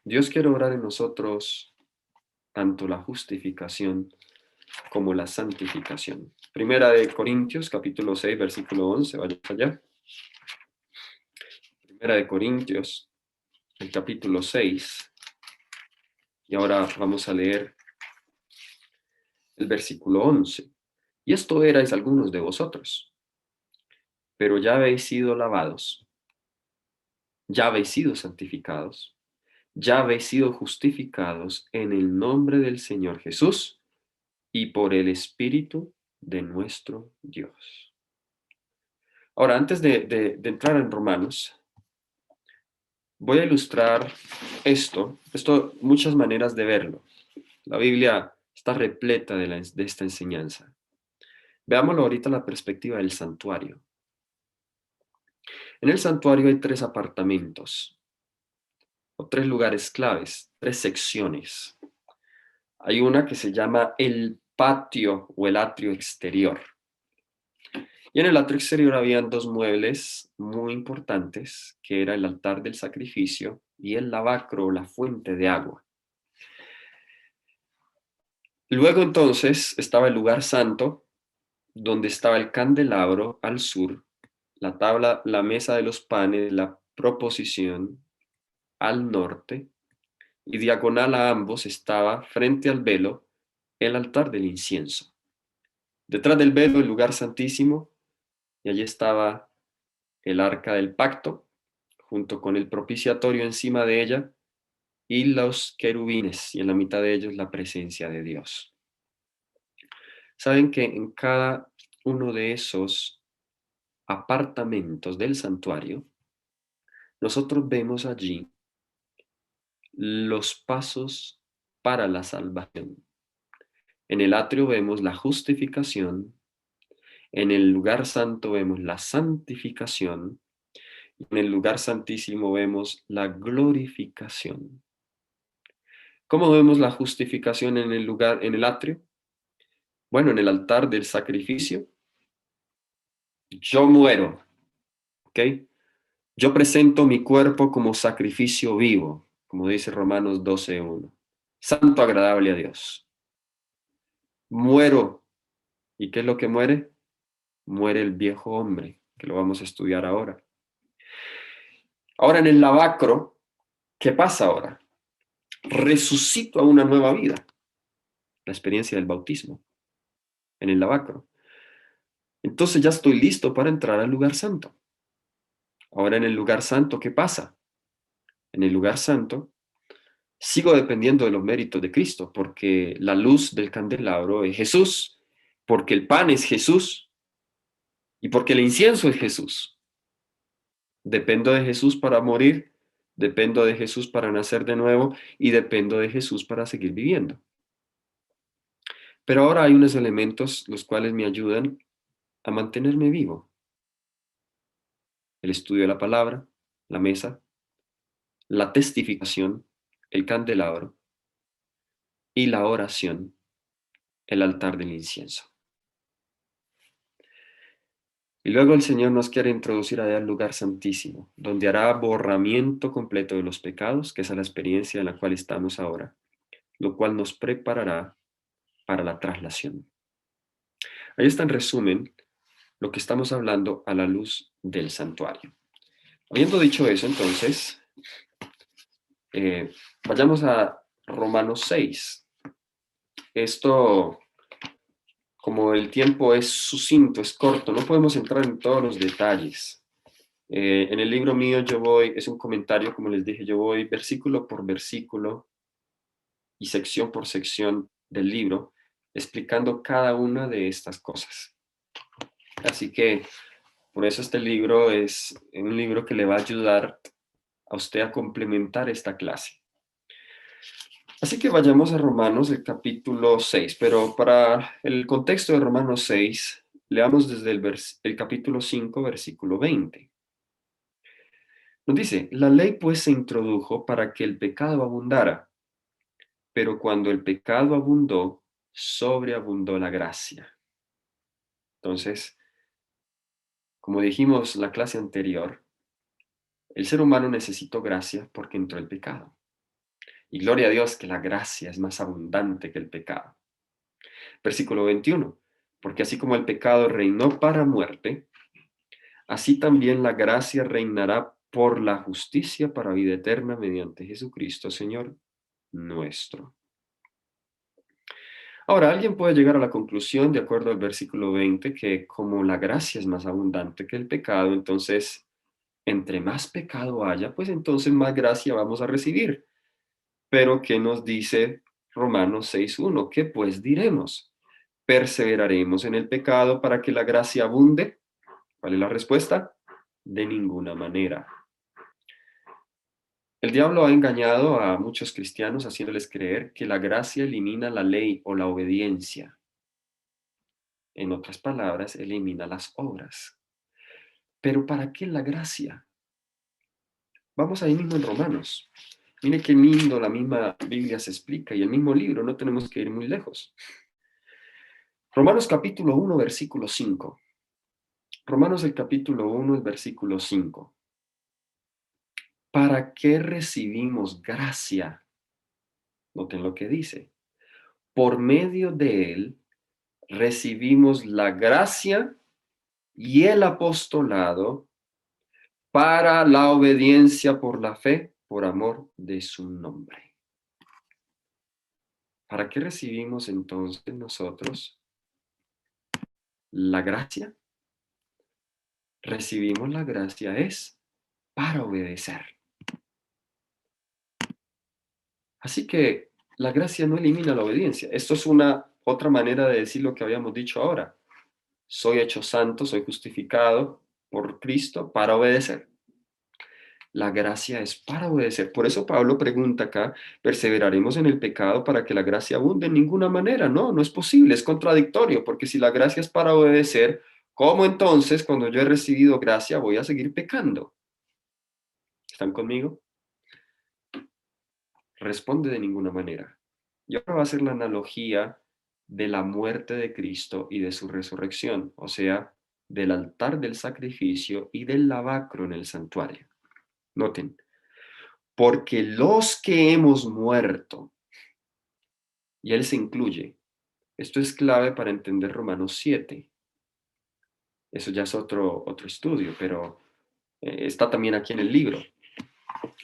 Dios quiere obrar en nosotros tanto la justificación como la santificación. Primera de Corintios, capítulo 6, versículo 11, vaya allá. Primera de Corintios, el capítulo 6. Y ahora vamos a leer el versículo 11. Y esto erais algunos de vosotros, pero ya habéis sido lavados, ya habéis sido santificados, ya habéis sido justificados en el nombre del Señor Jesús y por el Espíritu de nuestro Dios. Ahora, antes de entrar en Romanos, voy a ilustrar esto, muchas maneras de verlo. La Biblia está repleta de esta enseñanza. Veámoslo ahorita en la perspectiva del santuario. En el santuario hay tres apartamentos, o tres lugares claves, tres secciones. Hay una que se llama el patio o el atrio exterior. Y en el atrio exterior habían dos muebles muy importantes, que era el altar del sacrificio y el lavacro o la fuente de agua. Luego entonces estaba el lugar santo, donde estaba el candelabro al sur, la tabla, la mesa de los panes, la proposición al norte, y diagonal a ambos estaba, frente al velo, el altar del incienso. Detrás del velo, el lugar santísimo, y allí estaba el arca del pacto, junto con el propiciatorio encima de ella, y los querubines, y en la mitad de ellos la presencia de Dios. Saben que en cada uno de esos apartamentos del santuario, nosotros vemos allí los pasos para la salvación. En el atrio vemos la justificación, en el lugar santo vemos la santificación, y en el lugar santísimo vemos la glorificación. ¿Cómo vemos la justificación en el lugar, en el atrio? Bueno, en el altar del sacrificio, yo muero, ¿ok? Yo presento mi cuerpo como sacrificio vivo, como dice Romanos 12:1. Santo, agradable a Dios. Muero. ¿Y qué es lo que muere? Muere el viejo hombre, que lo vamos a estudiar ahora. Ahora en el lavacro, ¿qué pasa ahora? Resucito a una nueva vida, la experiencia del bautismo en el lavacro. Entonces ya estoy listo para entrar al lugar santo. Ahora en el lugar santo, ¿qué pasa? En el lugar santo sigo dependiendo de los méritos de Cristo, porque la luz del candelabro es Jesús, porque el pan es Jesús y porque el incienso es Jesús. Dependo de Jesús para morir, dependo de Jesús para nacer de nuevo y dependo de Jesús para seguir viviendo. Pero ahora hay unos elementos los cuales me ayudan a mantenerme vivo. El estudio de la palabra, la mesa, la testificación, el candelabro y la oración, el altar del incienso. Y luego el Señor nos quiere introducir allá al lugar santísimo, donde hará borramiento completo de los pecados, que es la experiencia en la cual estamos ahora, lo cual nos preparará para la traslación. Ahí está en resumen lo que estamos hablando a la luz del santuario. Habiendo dicho eso, entonces, vayamos a Romanos 6. Esto, como el tiempo es sucinto, es corto, no podemos entrar en todos los detalles. En el libro mío yo voy, es un comentario, como les dije, yo voy versículo por versículo y sección por sección del libro, explicando cada una de estas cosas. Así que por eso este libro es un libro que le va a ayudar a usted a complementar esta clase. Así que vayamos a Romanos, el capítulo 6, pero para el contexto de Romanos 6, leamos desde el capítulo 5, versículo 20. Nos dice, la ley pues se introdujo para que el pecado abundara, pero cuando el pecado abundó, sobreabundó la gracia. Entonces, como dijimos en la clase anterior, el ser humano necesitó gracia porque entró el pecado. Y gloria a Dios que la gracia es más abundante que el pecado. Versículo 21. Porque así como el pecado reinó para muerte, así también la gracia reinará por la justicia para vida eterna mediante Jesucristo, Señor nuestro. Ahora, alguien puede llegar a la conclusión, de acuerdo al versículo 20, que como la gracia es más abundante que el pecado, entonces, entre más pecado haya, pues entonces más gracia vamos a recibir. Pero, ¿qué nos dice Romanos 6:1? ¿Qué pues diremos? ¿Perseveraremos en el pecado para que la gracia abunde? ¿Cuál es la respuesta? De ninguna manera. El diablo ha engañado a muchos cristianos haciéndoles creer que la gracia elimina la ley o la obediencia. En otras palabras, elimina las obras. Pero ¿para qué la gracia? Vamos ahí mismo en Romanos. Mire qué lindo la misma Biblia se explica y el mismo libro, no tenemos que ir muy lejos. Romanos capítulo 1, versículo 5. Romanos el capítulo 1, el versículo 5. ¿Para qué recibimos gracia? Noten lo que dice. Por medio de él recibimos la gracia y el apostolado para la obediencia por la fe, por amor de su nombre. ¿Para qué recibimos entonces nosotros la gracia? Recibimos la gracia es para obedecer. Así que la gracia no elimina la obediencia. Esto es una otra manera de decir lo que habíamos dicho ahora. Soy hecho santo, soy justificado por Cristo para obedecer. La gracia es para obedecer. Por eso Pablo pregunta acá, ¿perseveraremos en el pecado para que la gracia abunde? En ninguna manera, no, no es posible, es contradictorio, porque si la gracia es para obedecer, ¿cómo entonces cuando yo he recibido gracia voy a seguir pecando? ¿Están conmigo? responde de ninguna manera. Y ahora va a hacer la analogía de la muerte de Cristo y de su resurrección, o sea, del altar del sacrificio y del lavacro en el santuario. Noten, porque los que hemos muerto, y él se incluye, esto es clave para entender Romanos 7. Eso ya es otro estudio, pero está también aquí en el libro.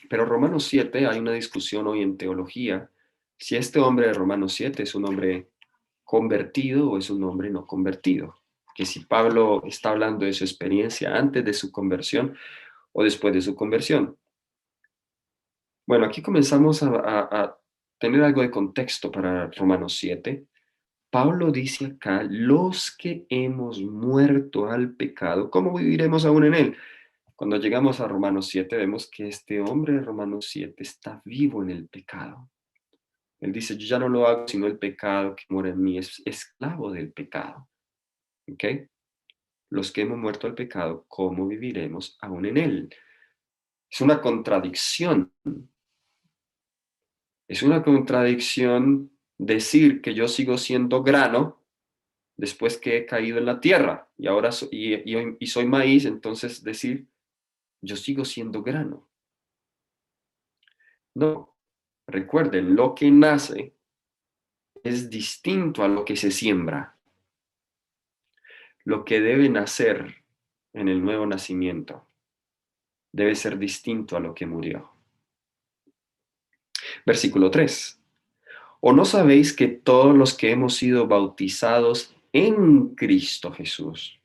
Pero Romanos 7, hay una discusión hoy en teología, si este hombre de Romanos 7 es un hombre convertido o es un hombre no convertido. Que si Pablo está hablando de su experiencia antes de su conversión o después de su conversión. Bueno, aquí comenzamos a tener algo de contexto para Romanos 7. Pablo dice acá, los que hemos muerto al pecado, ¿cómo viviremos aún en él? Cuando llegamos a Romanos 7, vemos que este hombre de Romanos 7 está vivo en el pecado. Él dice, yo ya no lo hago, sino el pecado que mora en mí es esclavo del pecado. ¿Ok? Los que hemos muerto al pecado, ¿cómo viviremos aún en él? Es una contradicción. Es una contradicción decir que yo sigo siendo grano después que he caído en la tierra y ahora y soy maíz, entonces decir, yo sigo siendo grano. No, recuerden, lo que nace es distinto a lo que se siembra. Lo que debe nacer en el nuevo nacimiento debe ser distinto a lo que murió. Versículo 3. ¿O no sabéis que todos los que hemos sido bautizados en Cristo Jesús,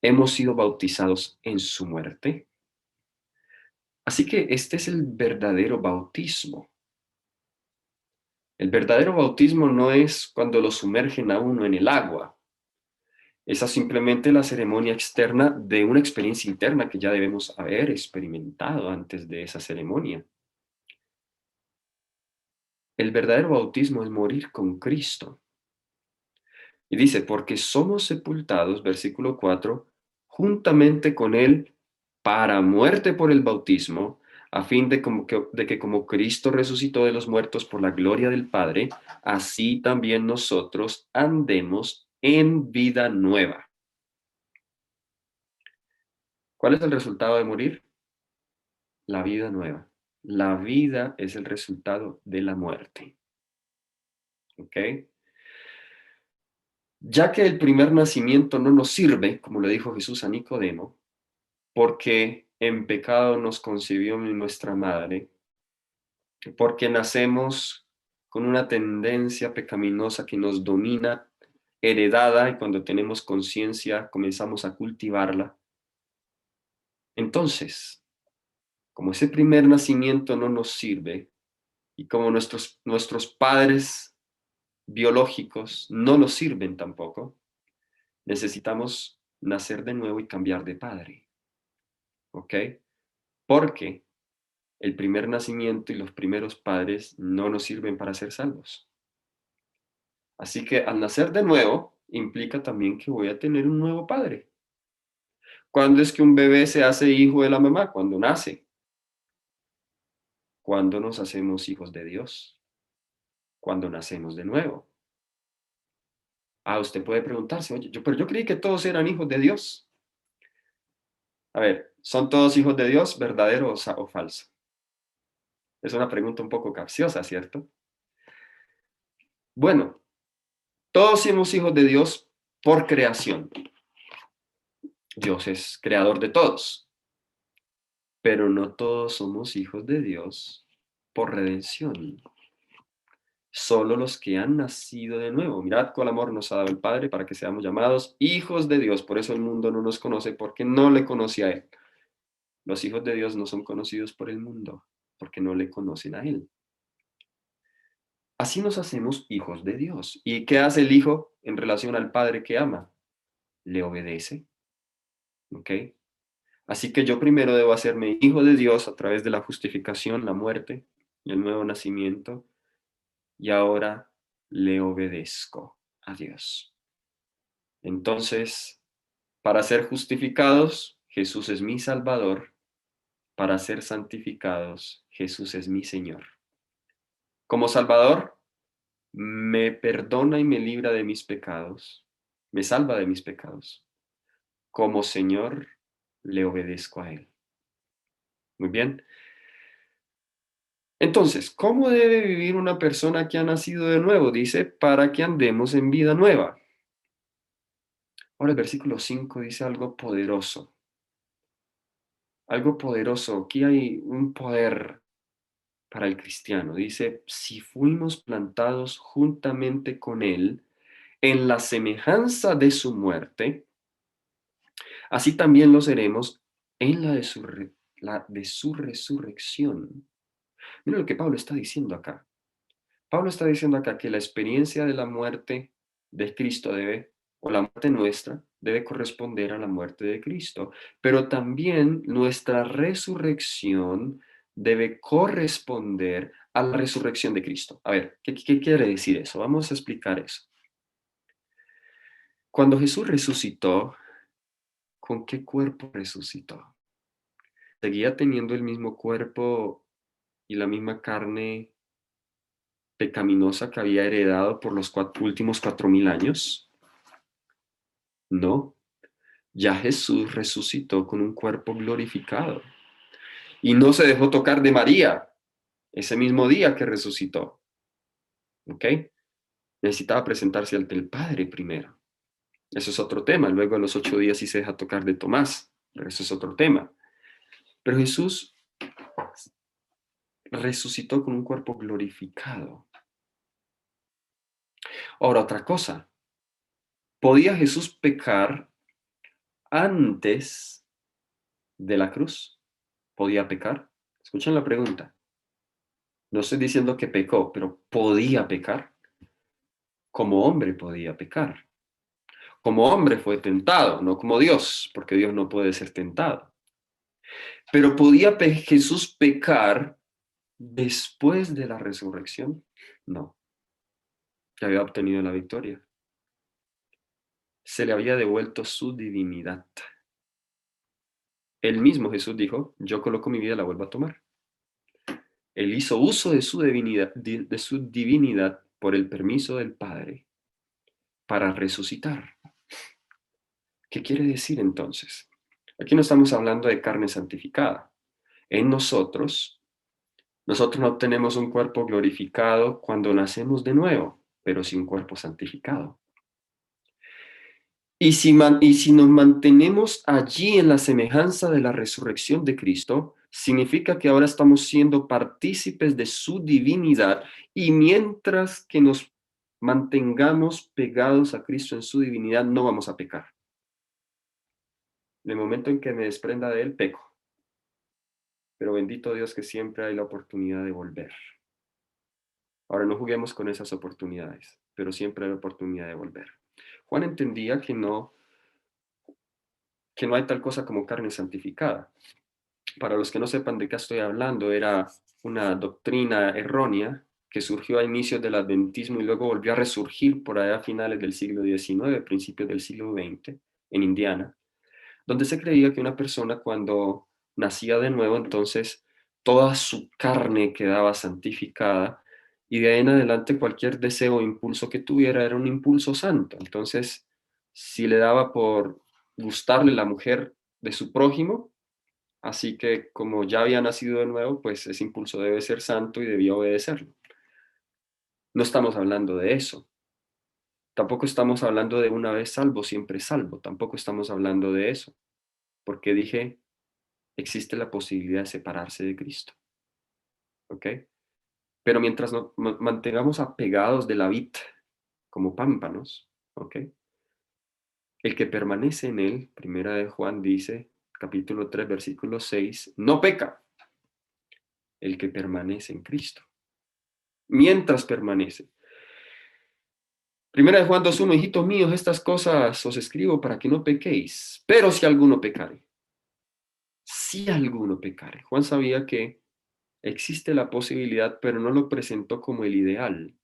hemos sido bautizados en su muerte? Así que este es el verdadero bautismo. El verdadero bautismo no es cuando lo sumergen a uno en el agua. Esa es simplemente la ceremonia externa de una experiencia interna que ya debemos haber experimentado antes de esa ceremonia. El verdadero bautismo es morir con Cristo. Y dice, porque somos sepultados, versículo 4, juntamente con Él para muerte por el bautismo, a fin de que como Cristo resucitó de los muertos por la gloria del Padre, así también nosotros andemos en vida nueva. ¿Cuál es el resultado de morir? La vida nueva. La vida es el resultado de la muerte. ¿Ok? Ya que el primer nacimiento no nos sirve, como le dijo Jesús a Nicodemo, porque en pecado nos concibió nuestra madre, porque nacemos con una tendencia pecaminosa que nos domina, heredada, y cuando tenemos conciencia comenzamos a cultivarla. Entonces, como ese primer nacimiento no nos sirve, y como nuestros padres biológicos no nos sirven tampoco, necesitamos nacer de nuevo y cambiar de padre. ¿Ok? Porque el primer nacimiento y los primeros padres no nos sirven para ser salvos. Así que al nacer de nuevo implica también que voy a tener un nuevo padre. ¿Cuándo es que un bebé se hace hijo de la mamá? Cuando nace. ¿Cuándo nos hacemos hijos de Dios? Cuando nacemos de nuevo. Ah, usted puede preguntarse, oye, pero yo creí que todos eran hijos de Dios. A ver, ¿son todos hijos de Dios, verdadero o falso? Es una pregunta un poco capciosa, ¿cierto? Bueno, todos somos hijos de Dios por creación. Dios es creador de todos, pero no todos somos hijos de Dios por redención. Solo los que han nacido de nuevo. Mirad cuál amor nos ha dado el Padre para que seamos llamados hijos de Dios. Por eso el mundo no nos conoce, porque no le conoce a Él. Los hijos de Dios no son conocidos por el mundo, porque no le conocen a Él. Así nos hacemos hijos de Dios. ¿Y qué hace el hijo en relación al Padre que ama? Le obedece. ¿Ok? Así que yo primero debo hacerme hijo de Dios a través de la justificación, la muerte y el nuevo nacimiento, y ahora le obedezco a Dios. Entonces, para ser justificados, Jesús es mi Salvador. Para ser santificados, Jesús es mi Señor. Como Salvador, me perdona y me libra de mis pecados, me salva de mis pecados. Como Señor, le obedezco a Él. Muy bien. Entonces, ¿cómo debe vivir una persona que ha nacido de nuevo? Dice, para que andemos en vida nueva. Ahora el versículo 5 dice algo poderoso. Algo poderoso. Aquí hay un poder para el cristiano. Dice, si fuimos plantados juntamente con Él en la semejanza de su muerte, así también lo seremos en la de su resurrección. Mira lo que Pablo está diciendo acá. Pablo está diciendo acá que la experiencia de la muerte de Cristo debe, o la muerte nuestra, debe corresponder a la muerte de Cristo, pero también nuestra resurrección debe corresponder a la resurrección de Cristo. A ver, ¿qué quiere decir eso? Vamos a explicar eso. Cuando Jesús resucitó, ¿con qué cuerpo resucitó? ¿Seguía teniendo el mismo cuerpo y la misma carne pecaminosa que había heredado por los últimos 4000 años? No, ya Jesús resucitó con un cuerpo glorificado y no se dejó tocar de María ese mismo día que resucitó. ¿Ok? Necesitaba presentarse ante el Padre primero. Eso es otro tema. Luego a los 8 días sí se deja tocar de Tomás, pero eso es otro tema. Pero Jesús resucitó con un cuerpo glorificado. Ahora, otra cosa. ¿Podía Jesús pecar antes de la cruz? ¿Podía pecar? Escuchen la pregunta. No estoy diciendo que pecó, pero podía pecar. Como hombre podía pecar. Como hombre fue tentado, no como Dios, porque Dios no puede ser tentado. Pero ¿podía Jesús pecar después de la resurrección? No, ya había obtenido la victoria. Se le había devuelto su divinidad. El mismo Jesús dijo, yo coloco mi vida y la vuelvo a tomar. Él hizo uso de su divinidad por el permiso del Padre para resucitar. ¿Qué quiere decir entonces? Aquí no estamos hablando de carne santificada. En nosotros no tenemos un cuerpo glorificado cuando nacemos de nuevo, pero sí un cuerpo santificado. Y si nos mantenemos allí en la semejanza de la resurrección de Cristo, significa que ahora estamos siendo partícipes de su divinidad y mientras que nos mantengamos pegados a Cristo en su divinidad, no vamos a pecar. En el momento en que me desprenda de él, peco. Pero bendito Dios que siempre hay la oportunidad de volver. Ahora no juguemos con esas oportunidades, pero siempre hay la oportunidad de volver. Juan entendía que no hay tal cosa como carne santificada. Para los que no sepan de qué estoy hablando, era una doctrina errónea que surgió a inicios del adventismo y luego volvió a resurgir por allá a finales del siglo XIX, principios del siglo XX, en Indiana, donde se creía que una persona cuando nacía de nuevo, entonces toda su carne quedaba santificada y de ahí en adelante cualquier deseo o impulso que tuviera era un impulso santo. Entonces, si le daba por gustarle la mujer de su prójimo, así que como ya había nacido de nuevo, pues ese impulso debe ser santo y debía obedecerlo. No estamos hablando de eso. Tampoco estamos hablando de una vez salvo, siempre salvo. Tampoco estamos hablando de eso. Porque dije, existe la posibilidad de separarse de Cristo. ¿Ok? Pero mientras nos mantengamos apegados de la vid como pámpanos, ¿ok? El que permanece en él, primera de Juan dice, capítulo 3, versículo 6, no peca el que permanece en Cristo. Mientras permanece. Primera de Juan 2:1, hijitos míos, estas cosas os escribo para que no pequéis. Pero si alguno pecare. Juan sabía que existe la posibilidad, pero no lo presentó como el ideal.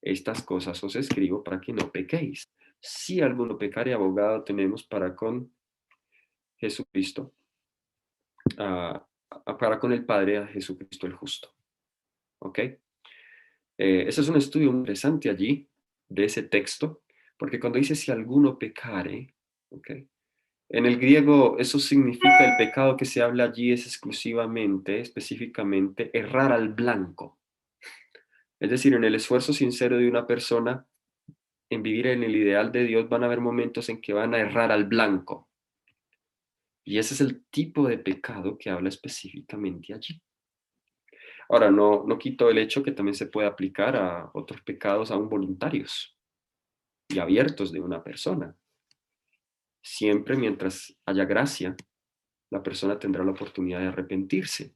Estas cosas os escribo para que no pequéis. Si alguno pecare, abogado tenemos para con Jesucristo, para con el Padre, a Jesucristo el justo. ¿Ok? Ese es un estudio muy interesante allí, de ese texto, porque cuando dice si alguno pecare, ¿ok? En el griego eso significa el pecado que se habla allí es exclusivamente, específicamente, errar al blanco. Es decir, en el esfuerzo sincero de una persona en vivir en el ideal de Dios van a haber momentos en que van a errar al blanco. Y ese es el tipo de pecado que habla específicamente allí. Ahora, no quito el hecho que también se puede aplicar a otros pecados aún voluntarios y abiertos de una persona. Siempre mientras haya gracia, la persona tendrá la oportunidad de arrepentirse,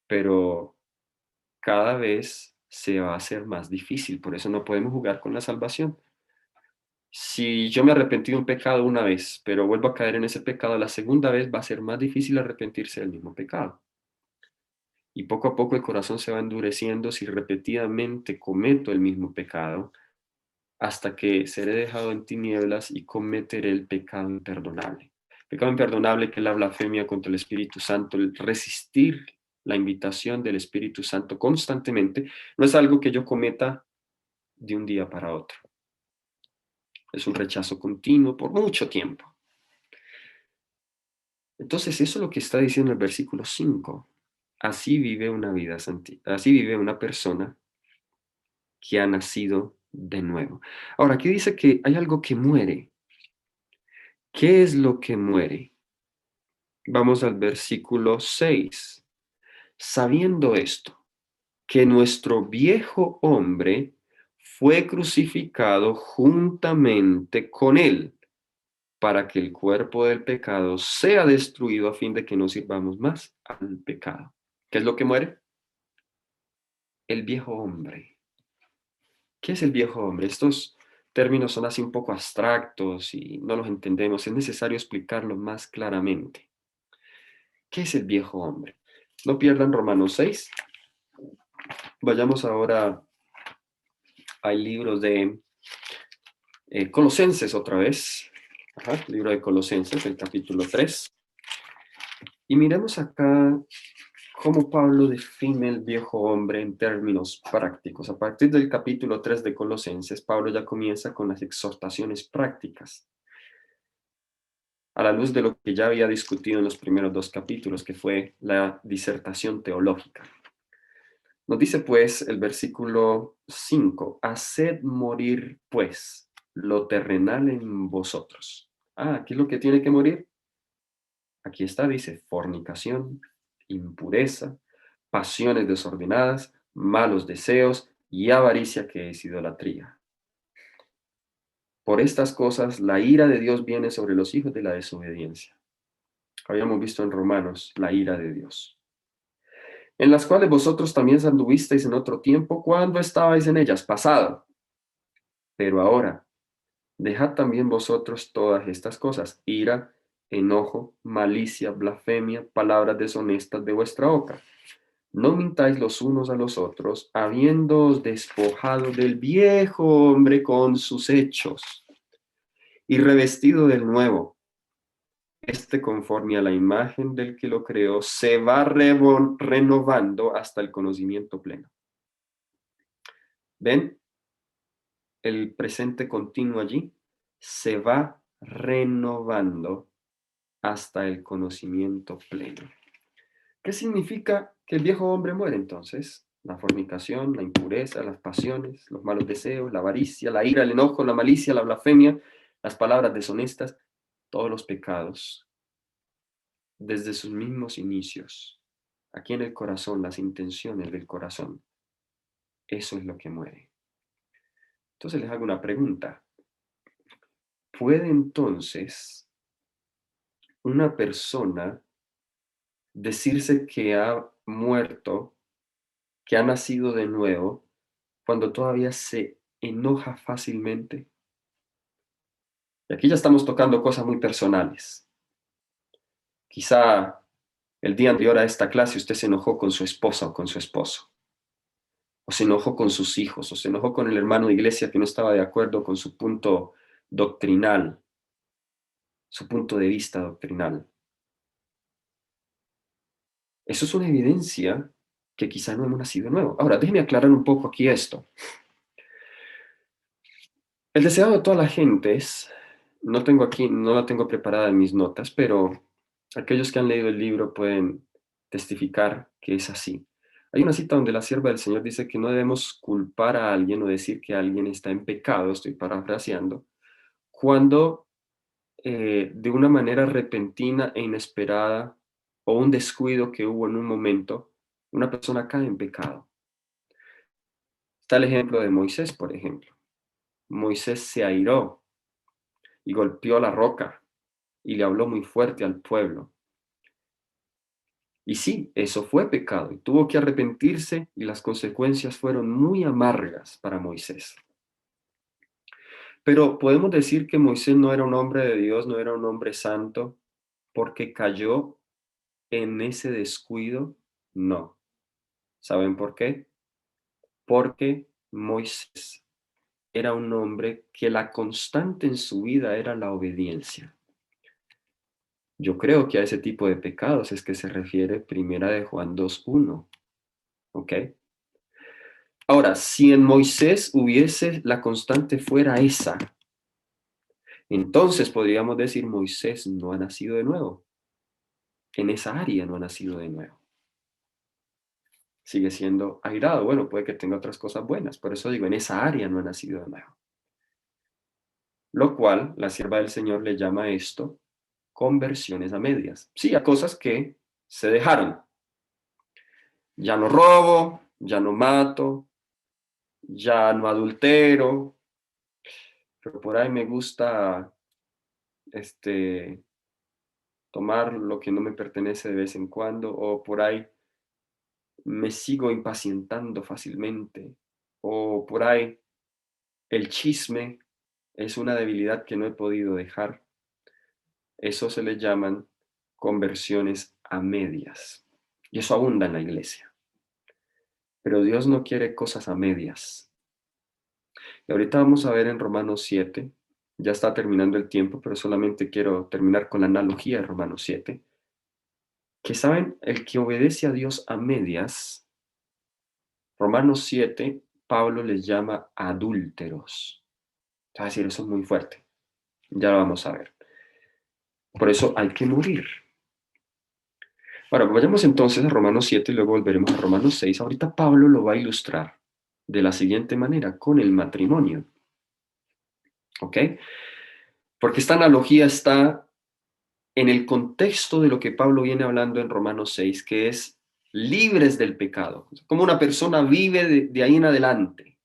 pero cada vez se va a hacer más difícil, por eso no podemos jugar con la salvación. Si yo me arrepentí de un pecado una vez, pero vuelvo a caer en ese pecado la segunda vez, va a ser más difícil arrepentirse del mismo pecado. Y poco a poco el corazón se va endureciendo si repetidamente cometo el mismo pecado, hasta que seré dejado en tinieblas y cometeré el pecado imperdonable. Pecado imperdonable que es la blasfemia contra el Espíritu Santo, el resistir la invitación del Espíritu Santo constantemente, no es algo que yo cometa de un día para otro. Es un rechazo continuo por mucho tiempo. Entonces, eso es lo que está diciendo el versículo 5. Así vive una vida así vive una persona que ha nacido de nuevo. Ahora, aquí dice que hay algo que muere. ¿Qué es lo que muere? Vamos al versículo 6. Sabiendo esto, que nuestro viejo hombre fue crucificado juntamente con él, para que el cuerpo del pecado sea destruido a fin de que no sirvamos más al pecado. ¿Qué es lo que muere? El viejo hombre. ¿Qué es el viejo hombre? Estos términos son así un poco abstractos y no los entendemos. Es necesario explicarlo más claramente. ¿Qué es el viejo hombre? No pierdan Romanos 6. Vayamos ahora al libro de Colosenses otra vez. Ajá, libro de Colosenses, el capítulo 3. Y miremos acá cómo Pablo define el viejo hombre en términos prácticos. A partir del capítulo 3 de Colosenses, Pablo ya comienza con las exhortaciones prácticas, a la luz de lo que ya había discutido en los primeros dos capítulos, que fue la disertación teológica. Nos dice pues el versículo 5, haced morir pues lo terrenal en vosotros. ¿Qué es lo que tiene que morir? Aquí está, dice, fornicación, impureza, pasiones desordenadas, malos deseos y avaricia, que es idolatría. Por estas cosas la ira de Dios viene sobre los hijos de la desobediencia. Habíamos visto en Romanos la ira de Dios, en las cuales vosotros también anduvisteis en otro tiempo cuando estabais en ellas, pasado. Pero ahora, dejad también vosotros todas estas cosas, ira, enojo, malicia, blasfemia, palabras deshonestas de vuestra boca. No mintáis los unos a los otros, habiéndoos despojado del viejo hombre con sus hechos, y revestido del nuevo. Este, conforme a la imagen del que lo creó, se va renovando hasta el conocimiento pleno. ¿Ven? El presente continuo allí se va renovando hasta el conocimiento pleno. ¿Qué significa que el viejo hombre muere entonces? La fornicación, la impureza, las pasiones, los malos deseos, la avaricia, la ira, el enojo, la malicia, la blasfemia, las palabras deshonestas, todos los pecados, desde sus mismos inicios, aquí en el corazón, las intenciones del corazón, eso es lo que muere. Entonces les hago una pregunta. ¿Puede entonces una persona decirse que ha muerto, que ha nacido de nuevo, cuando todavía se enoja fácilmente? Y aquí ya estamos tocando cosas muy personales. Quizá el día anterior a esta clase usted se enojó con su esposa o con su esposo, o se enojó con sus hijos, o se enojó con el hermano de iglesia que no estaba de acuerdo con su punto doctrinal, su punto de vista doctrinal. Eso es una evidencia que quizá no hemos nacido de nuevo. Ahora, déjeme aclarar un poco aquí esto. El deseo de toda la gente es, no tengo aquí, no la tengo preparada en mis notas, pero aquellos que han leído el libro pueden testificar que es así. Hay una cita donde la sierva del Señor dice que no debemos culpar a alguien o decir que alguien está en pecado, estoy parafraseando, cuando de una manera repentina e inesperada o un descuido que hubo en un momento, una persona cae en pecado. Está el ejemplo de Moisés, por ejemplo. Moisés se airó y golpeó la roca y le habló muy fuerte al pueblo. Y sí, eso fue pecado y tuvo que arrepentirse y las consecuencias fueron muy amargas para Moisés. Pero podemos decir que Moisés no era un hombre de Dios, no era un hombre santo, porque cayó en ese descuido. No. ¿Saben por qué? Porque Moisés era un hombre que la constante en su vida era la obediencia. Yo creo que a ese tipo de pecados es que se refiere Primera de Juan 2:1, ¿ok? Ahora, si en Moisés hubiese la constante fuera esa, entonces podríamos decir Moisés no ha nacido de nuevo. En esa área no ha nacido de nuevo. Sigue siendo airado. Bueno, puede que tenga otras cosas buenas. Por eso digo, en esa área no ha nacido de nuevo. Lo cual la sierva del Señor le llama a esto conversiones a medias. Sí, a cosas que se dejaron. Ya no robo, ya no mato, ya no adultero, pero por ahí me gusta tomar lo que no me pertenece de vez en cuando, o por ahí me sigo impacientando fácilmente, o por ahí el chisme es una debilidad que no he podido dejar. Eso se le llaman conversiones a medias. Y eso abunda en la iglesia. Pero Dios no quiere cosas a medias. Y ahorita vamos a ver en Romanos 7, ya está terminando el tiempo, pero solamente quiero terminar con la analogía de Romanos 7, que saben, el que obedece a Dios a medias, Romanos 7, Pablo les llama adúlteros. Es decir, eso es muy fuerte. Ya lo vamos a ver. Por eso hay que morir. Ahora, vayamos entonces a Romanos 7 y luego volveremos a Romanos 6. Ahorita Pablo lo va a ilustrar de la siguiente manera, con el matrimonio. ¿Ok? Porque esta analogía está en el contexto de lo que Pablo viene hablando en Romanos 6, que es libres del pecado. Como una persona vive de ahí en adelante.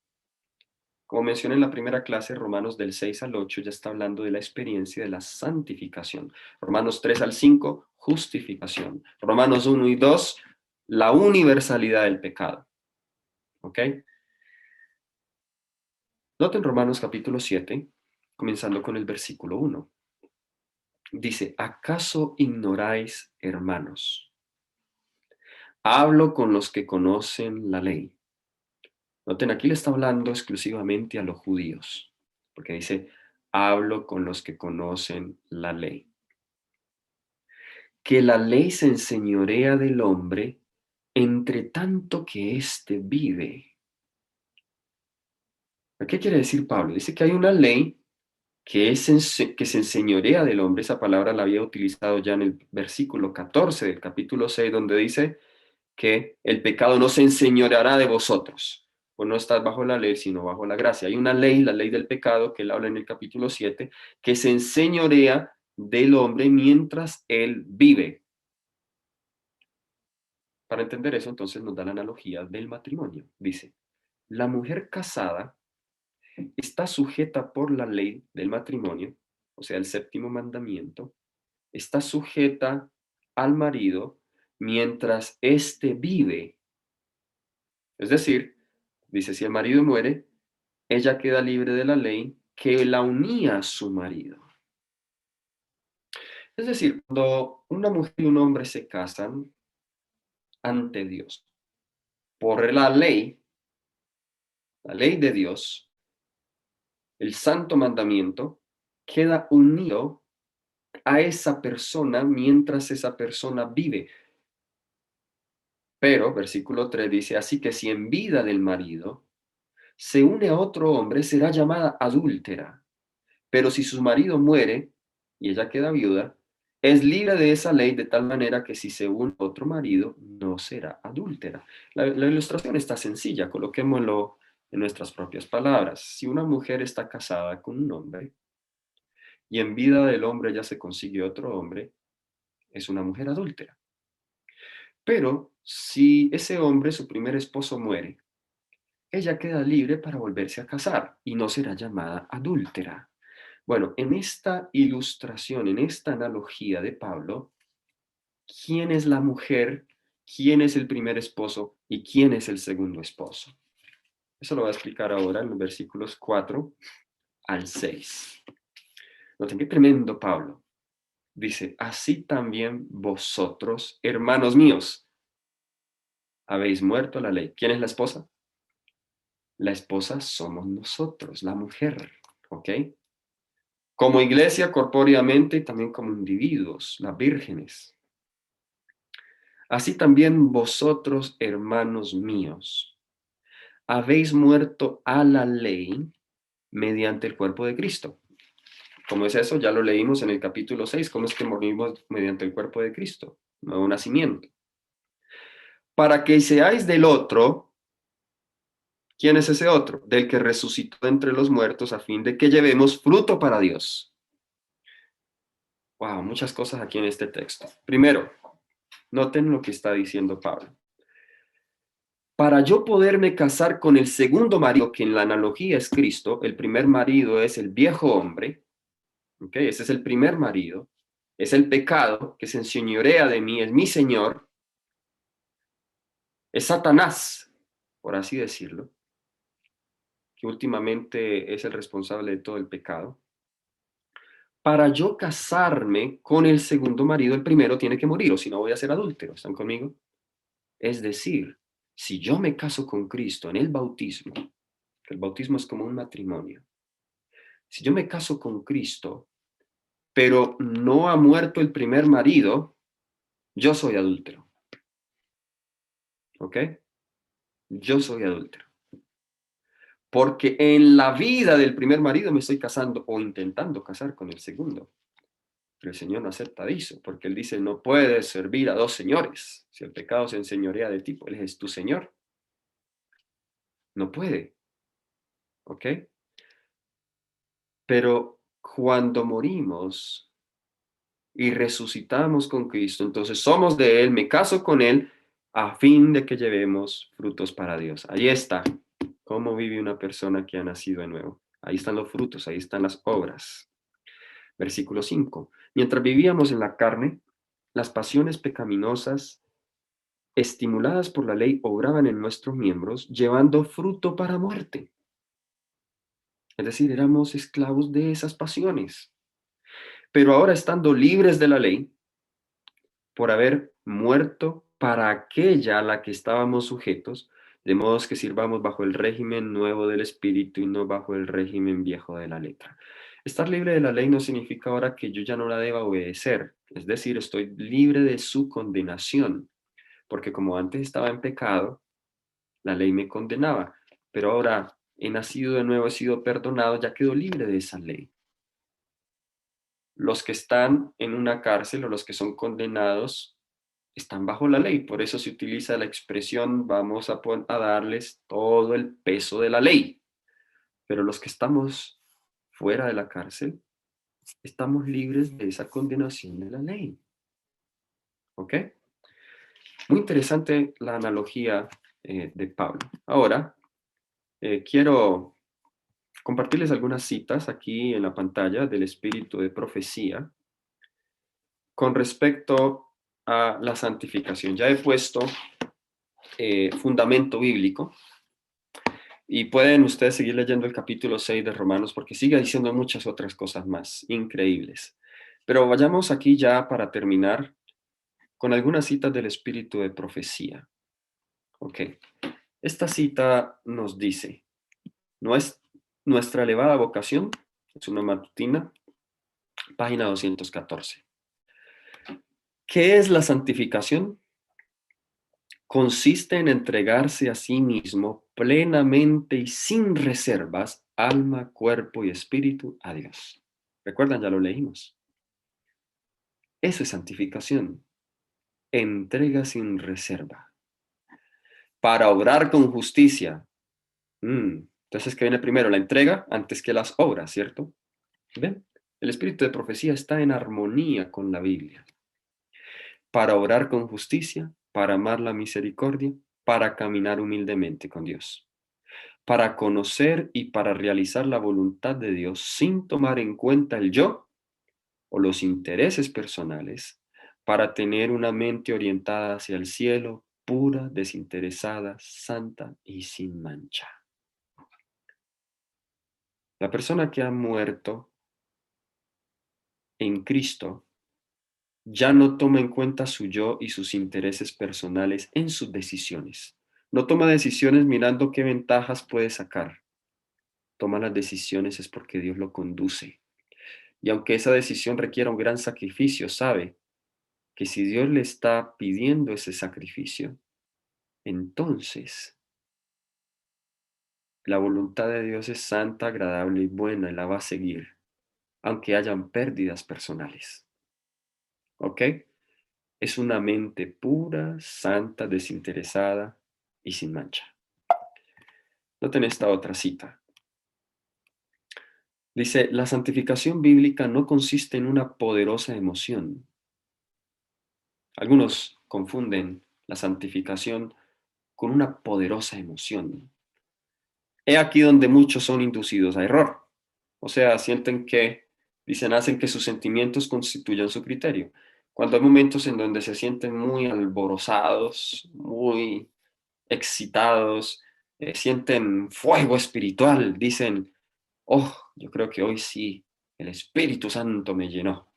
Como mencioné en la primera clase, Romanos del 6 al 8 ya está hablando de la experiencia de la santificación. Romanos 3 al 5, justificación. Romanos 1 y 2, la universalidad del pecado. ¿Ok? Noten Romanos capítulo 7, comenzando con el versículo 1. Dice, ¿acaso ignoráis, hermanos? Hablo con los que conocen la ley. Noten, aquí le está hablando exclusivamente a los judíos, porque dice, hablo con los que conocen la ley. Que la ley se enseñorea del hombre entre tanto que éste vive. ¿Qué quiere decir Pablo? Dice que hay una ley que se enseñorea del hombre. Esa palabra la había utilizado ya en el versículo 14 del capítulo 6, donde dice que el pecado no se enseñoreará de vosotros, pues no estás bajo la ley, sino bajo la gracia. Hay una ley, la ley del pecado, que él habla en el capítulo 7, que se enseñorea del hombre mientras él vive. Para entender eso, entonces nos da la analogía del matrimonio. Dice, la mujer casada está sujeta por la ley del matrimonio, o sea, el séptimo mandamiento, está sujeta al marido mientras éste vive. Es decir, dice, si el marido muere, ella queda libre de la ley que la unía a su marido. Es decir, cuando una mujer y un hombre se casan ante Dios, por la ley de Dios, el santo mandamiento, queda unido a esa persona mientras esa persona vive. Pero, versículo 3 dice, así que si en vida del marido se une a otro hombre, será llamada adúltera. Pero si su marido muere y ella queda viuda, es libre de esa ley de tal manera que si se une a otro marido, no será adúltera. La ilustración está sencilla, coloquémoslo en nuestras propias palabras. Si una mujer está casada con un hombre y en vida del hombre ya se consigue otro hombre, es una mujer adúltera. Pero si ese hombre, su primer esposo, muere, ella queda libre para volverse a casar y no será llamada adúltera. Bueno, en esta ilustración, en esta analogía de Pablo, ¿quién es la mujer? ¿Quién es el primer esposo? ¿Y quién es el segundo esposo? Eso lo voy a explicar ahora en los versículos 4 al 6. Noten qué tremendo Pablo. Dice, así también vosotros, hermanos míos, habéis muerto a la ley. ¿Quién es la esposa? La esposa somos nosotros, la mujer, ¿ok? Como iglesia corpóreamente y también como individuos, las vírgenes. Así también vosotros, hermanos míos, habéis muerto a la ley mediante el cuerpo de Cristo. ¿Cómo es eso? Ya lo leímos en el capítulo 6. ¿Cómo es que morimos mediante el cuerpo de Cristo? Nuevo nacimiento. Para que seáis del otro. ¿Quién es ese otro? Del que resucitó entre los muertos a fin de que llevemos fruto para Dios. Wow, muchas cosas aquí en este texto. Primero, noten lo que está diciendo Pablo. Para yo poderme casar con el segundo marido, que en la analogía es Cristo, el primer marido es el viejo hombre, ¿ok? Ese es el primer marido, es el pecado que se enseñorea de mí, es mi Señor, es Satanás, por así decirlo, que últimamente es el responsable de todo el pecado. Para yo casarme con el segundo marido, el primero tiene que morir, o si no voy a ser adúltero. ¿Están conmigo? Es decir, si yo me caso con Cristo en el bautismo, que el bautismo es como un matrimonio, si yo me caso con Cristo, pero no ha muerto el primer marido, yo soy adúltero. ¿Ok? Yo soy adúltero. Porque en la vida del primer marido me estoy casando o intentando casar con el segundo. Pero el Señor no acepta eso, porque Él dice, no puedes servir a dos señores. Si el pecado se enseñorea de ti, pues Él es tu Señor. No puede. ¿Ok? Pero cuando morimos y resucitamos con Cristo, entonces somos de Él, me caso con Él, a fin de que llevemos frutos para Dios. Ahí está cómo vive una persona que ha nacido de nuevo. Ahí están los frutos, ahí están las obras. Versículo 5. Mientras vivíamos en la carne, las pasiones pecaminosas estimuladas por la ley obraban en nuestros miembros, llevando fruto para muerte. Es decir, éramos esclavos de esas pasiones. Pero ahora estando libres de la ley, por haber muerto para aquella a la que estábamos sujetos, de modo que sirvamos bajo el régimen nuevo del Espíritu y no bajo el régimen viejo de la letra. Estar libre de la ley no significa ahora que yo ya no la deba obedecer, es decir, estoy libre de su condenación, porque como antes estaba en pecado, la ley me condenaba, pero ahora he nacido de nuevo, he sido perdonado, ya quedo libre de esa ley. Los que están en una cárcel o los que son condenados están bajo la ley, por eso se utiliza la expresión vamos a darles todo el peso de la ley, pero los que estamos fuera de la cárcel estamos libres de esa condenación de la ley. ¿Ok? Muy interesante la analogía de Pablo. Ahora, quiero compartirles algunas citas aquí en la pantalla del espíritu de profecía con respecto a la santificación. Ya he puesto fundamento bíblico y pueden ustedes seguir leyendo el capítulo 6 de Romanos porque sigue diciendo muchas otras cosas más increíbles. Pero vayamos aquí ya para terminar con algunas citas del espíritu de profecía. Ok. Esta cita nos dice, no es nuestra elevada vocación, es una matutina, página 214. ¿Qué es la santificación? consiste en entregarse a sí mismo plenamente y sin reservas, alma, cuerpo y espíritu a Dios. ¿Recuerdan? Ya lo leímos. Eso es santificación. Entrega sin reserva. Para obrar con justicia. Entonces, ¿qué viene primero? La entrega antes que las obras, ¿cierto? ¿Ven? El espíritu de profecía está en armonía con la Biblia. Para orar con justicia, para amar la misericordia, para caminar humildemente con Dios, para conocer y para realizar la voluntad de Dios sin tomar en cuenta el yo o los intereses personales, para tener una mente orientada hacia el cielo, pura, desinteresada, santa y sin mancha. La persona que ha muerto en Cristo ya no toma en cuenta su yo y sus intereses personales en sus decisiones. No toma decisiones mirando qué ventajas puede sacar. Toma las decisiones es porque Dios lo conduce. Y aunque esa decisión requiera un gran sacrificio, sabe que si Dios le está pidiendo ese sacrificio, entonces la voluntad de Dios es santa, agradable y buena y la va a seguir, aunque hayan pérdidas personales. ¿Ok? Es una mente pura, santa, desinteresada y sin mancha. Noten esta otra cita. Dice, la santificación bíblica no consiste en una poderosa emoción. Algunos confunden la santificación con una poderosa emoción. He aquí donde muchos son inducidos a error. O sea, sienten que, dicen, hacen que sus sentimientos constituyan su criterio. Cuando hay momentos en donde se sienten muy alborozados, muy excitados, sienten fuego espiritual, dicen, oh, yo creo que hoy sí, el Espíritu Santo me llenó.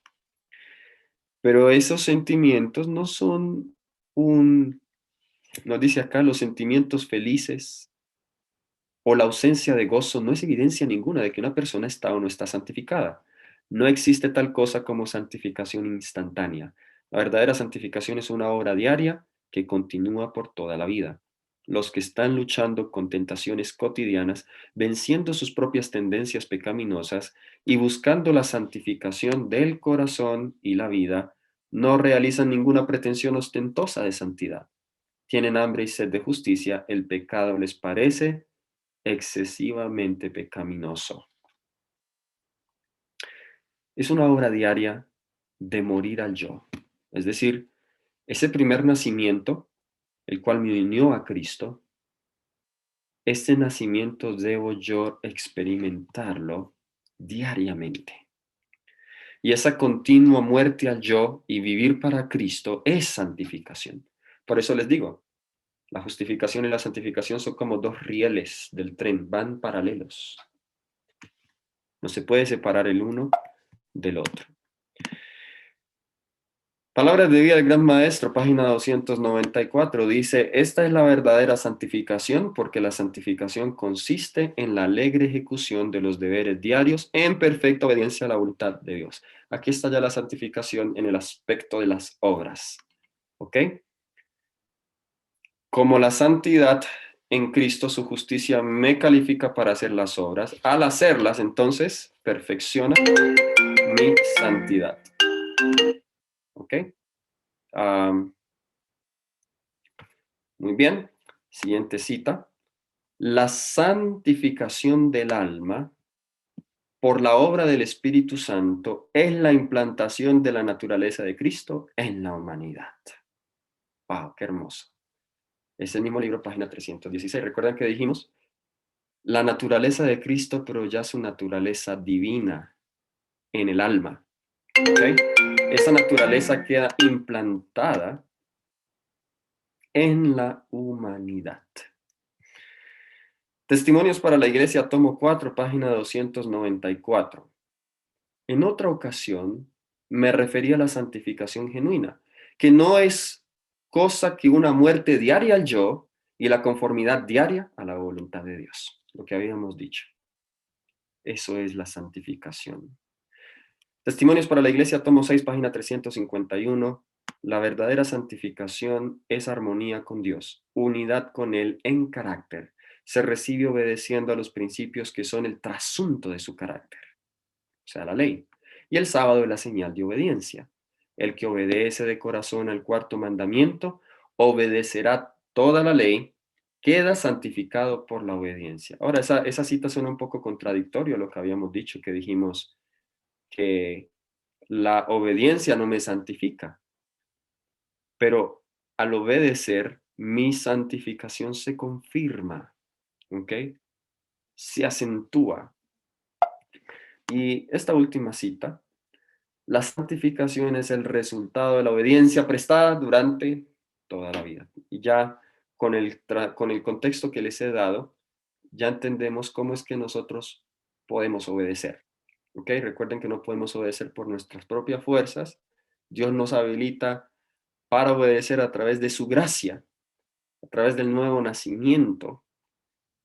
Pero esos sentimientos no son nos dice acá, los sentimientos felices o la ausencia de gozo no es evidencia ninguna de que una persona está o no está santificada. No existe tal cosa como santificación instantánea. La verdadera santificación es una obra diaria que continúa por toda la vida. Los que están luchando con tentaciones cotidianas, venciendo sus propias tendencias pecaminosas y buscando la santificación del corazón y la vida, no realizan ninguna pretensión ostentosa de santidad. Tienen hambre y sed de justicia, el pecado les parece excesivamente pecaminoso. Es una obra diaria de morir al yo. Es decir, ese primer nacimiento, el cual me unió a Cristo, este nacimiento debo yo experimentarlo diariamente. Y esa continua muerte al yo y vivir para Cristo es santificación. Por eso les digo, la justificación y la santificación son como dos rieles del tren, van paralelos. No se puede separar el uno del otro. Palabras de vida del Gran Maestro, página 294, dice, esta es la verdadera santificación porque la santificación consiste en la alegre ejecución de los deberes diarios en perfecta obediencia a la voluntad de Dios. Aquí está ya la santificación en el aspecto de las obras. ¿Ok? Como la santidad en Cristo, su justicia me califica para hacer las obras. Al hacerlas, entonces, perfecciona mi santidad. ¿Ok? Muy bien. Siguiente cita. La santificación del alma por la obra del Espíritu Santo es la implantación de la naturaleza de Cristo en la humanidad. ¡Wow! ¡Qué hermoso! Es el mismo libro, página 316. ¿Recuerdan que dijimos? La naturaleza de Cristo, pero ya su naturaleza divina en el alma. ¿Okay? Esa naturaleza queda implantada en la humanidad. Testimonios para la Iglesia, tomo 4, página 294. En otra ocasión me refería a la santificación genuina, que no es cosa que una muerte diaria al yo y la conformidad diaria a la voluntad de Dios, lo que habíamos dicho. Eso es la santificación. Testimonios para la Iglesia, tomo 6, página 351. La verdadera santificación es armonía con Dios, unidad con Él en carácter. Se recibe obedeciendo a los principios que son el trasunto de su carácter, o sea, la ley. Y el sábado es la señal de obediencia. El que obedece de corazón al cuarto mandamiento, obedecerá toda la ley, queda santificado por la obediencia. Ahora, esa cita suena un poco contradictorio a lo que habíamos dicho, que dijimos que la obediencia no me santifica, pero al obedecer, mi santificación se confirma, ¿ok? Se acentúa. Y esta última cita, la santificación es el resultado de la obediencia prestada durante toda la vida. Y ya con el contexto que les he dado, ya entendemos cómo es que nosotros podemos obedecer. ¿Ok? Recuerden que no podemos obedecer por nuestras propias fuerzas. Dios nos habilita para obedecer a través de su gracia, a través del nuevo nacimiento.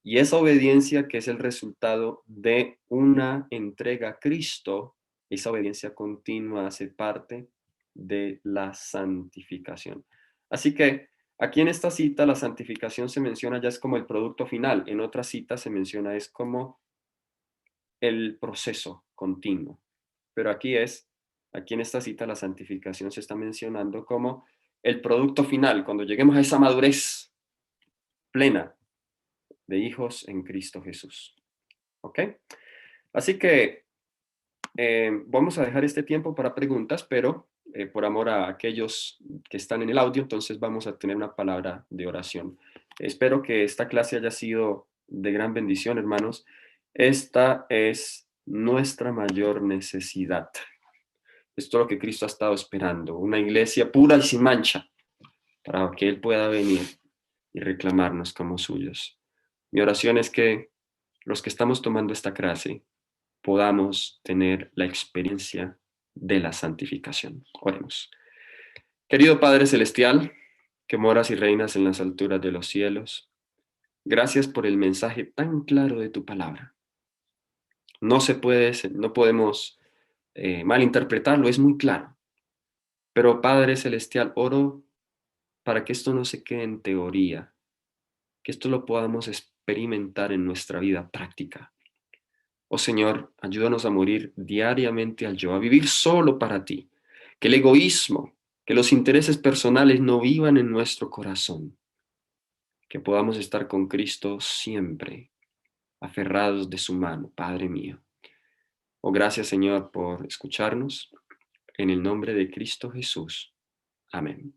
Y esa obediencia que es el resultado de una entrega a Cristo, esa obediencia continua hace parte de la santificación. Así que aquí en esta cita la santificación se menciona ya es como el producto final, en otra cita se menciona es como el proceso continuo. Pero aquí en esta cita la santificación se está mencionando como el producto final, cuando lleguemos a esa madurez plena de hijos en Cristo Jesús. ¿Ok? Así que vamos a dejar este tiempo para preguntas, pero por amor a aquellos que están en el audio, entonces vamos a tener una palabra de oración. Espero que esta clase haya sido de gran bendición, hermanos. Esta es nuestra mayor necesidad. Esto es lo que Cristo ha estado esperando, una iglesia pura y sin mancha, para que Él pueda venir y reclamarnos como suyos. Mi oración es que los que estamos tomando esta clase podamos tener la experiencia de la santificación. Oremos. Querido Padre Celestial, que moras y reinas en las alturas de los cielos, gracias por el mensaje tan claro de tu palabra. No podemos malinterpretarlo, es muy claro. Pero Padre Celestial, oro para que esto no se quede en teoría, que esto lo podamos experimentar en nuestra vida práctica. Oh Señor, ayúdanos a morir diariamente al yo, a vivir solo para ti, que el egoísmo, que los intereses personales no vivan en nuestro corazón, que podamos estar con Cristo siempre, aferrados de su mano, Padre mío. Oh, gracias Señor por escucharnos, en el nombre de Cristo Jesús. Amén.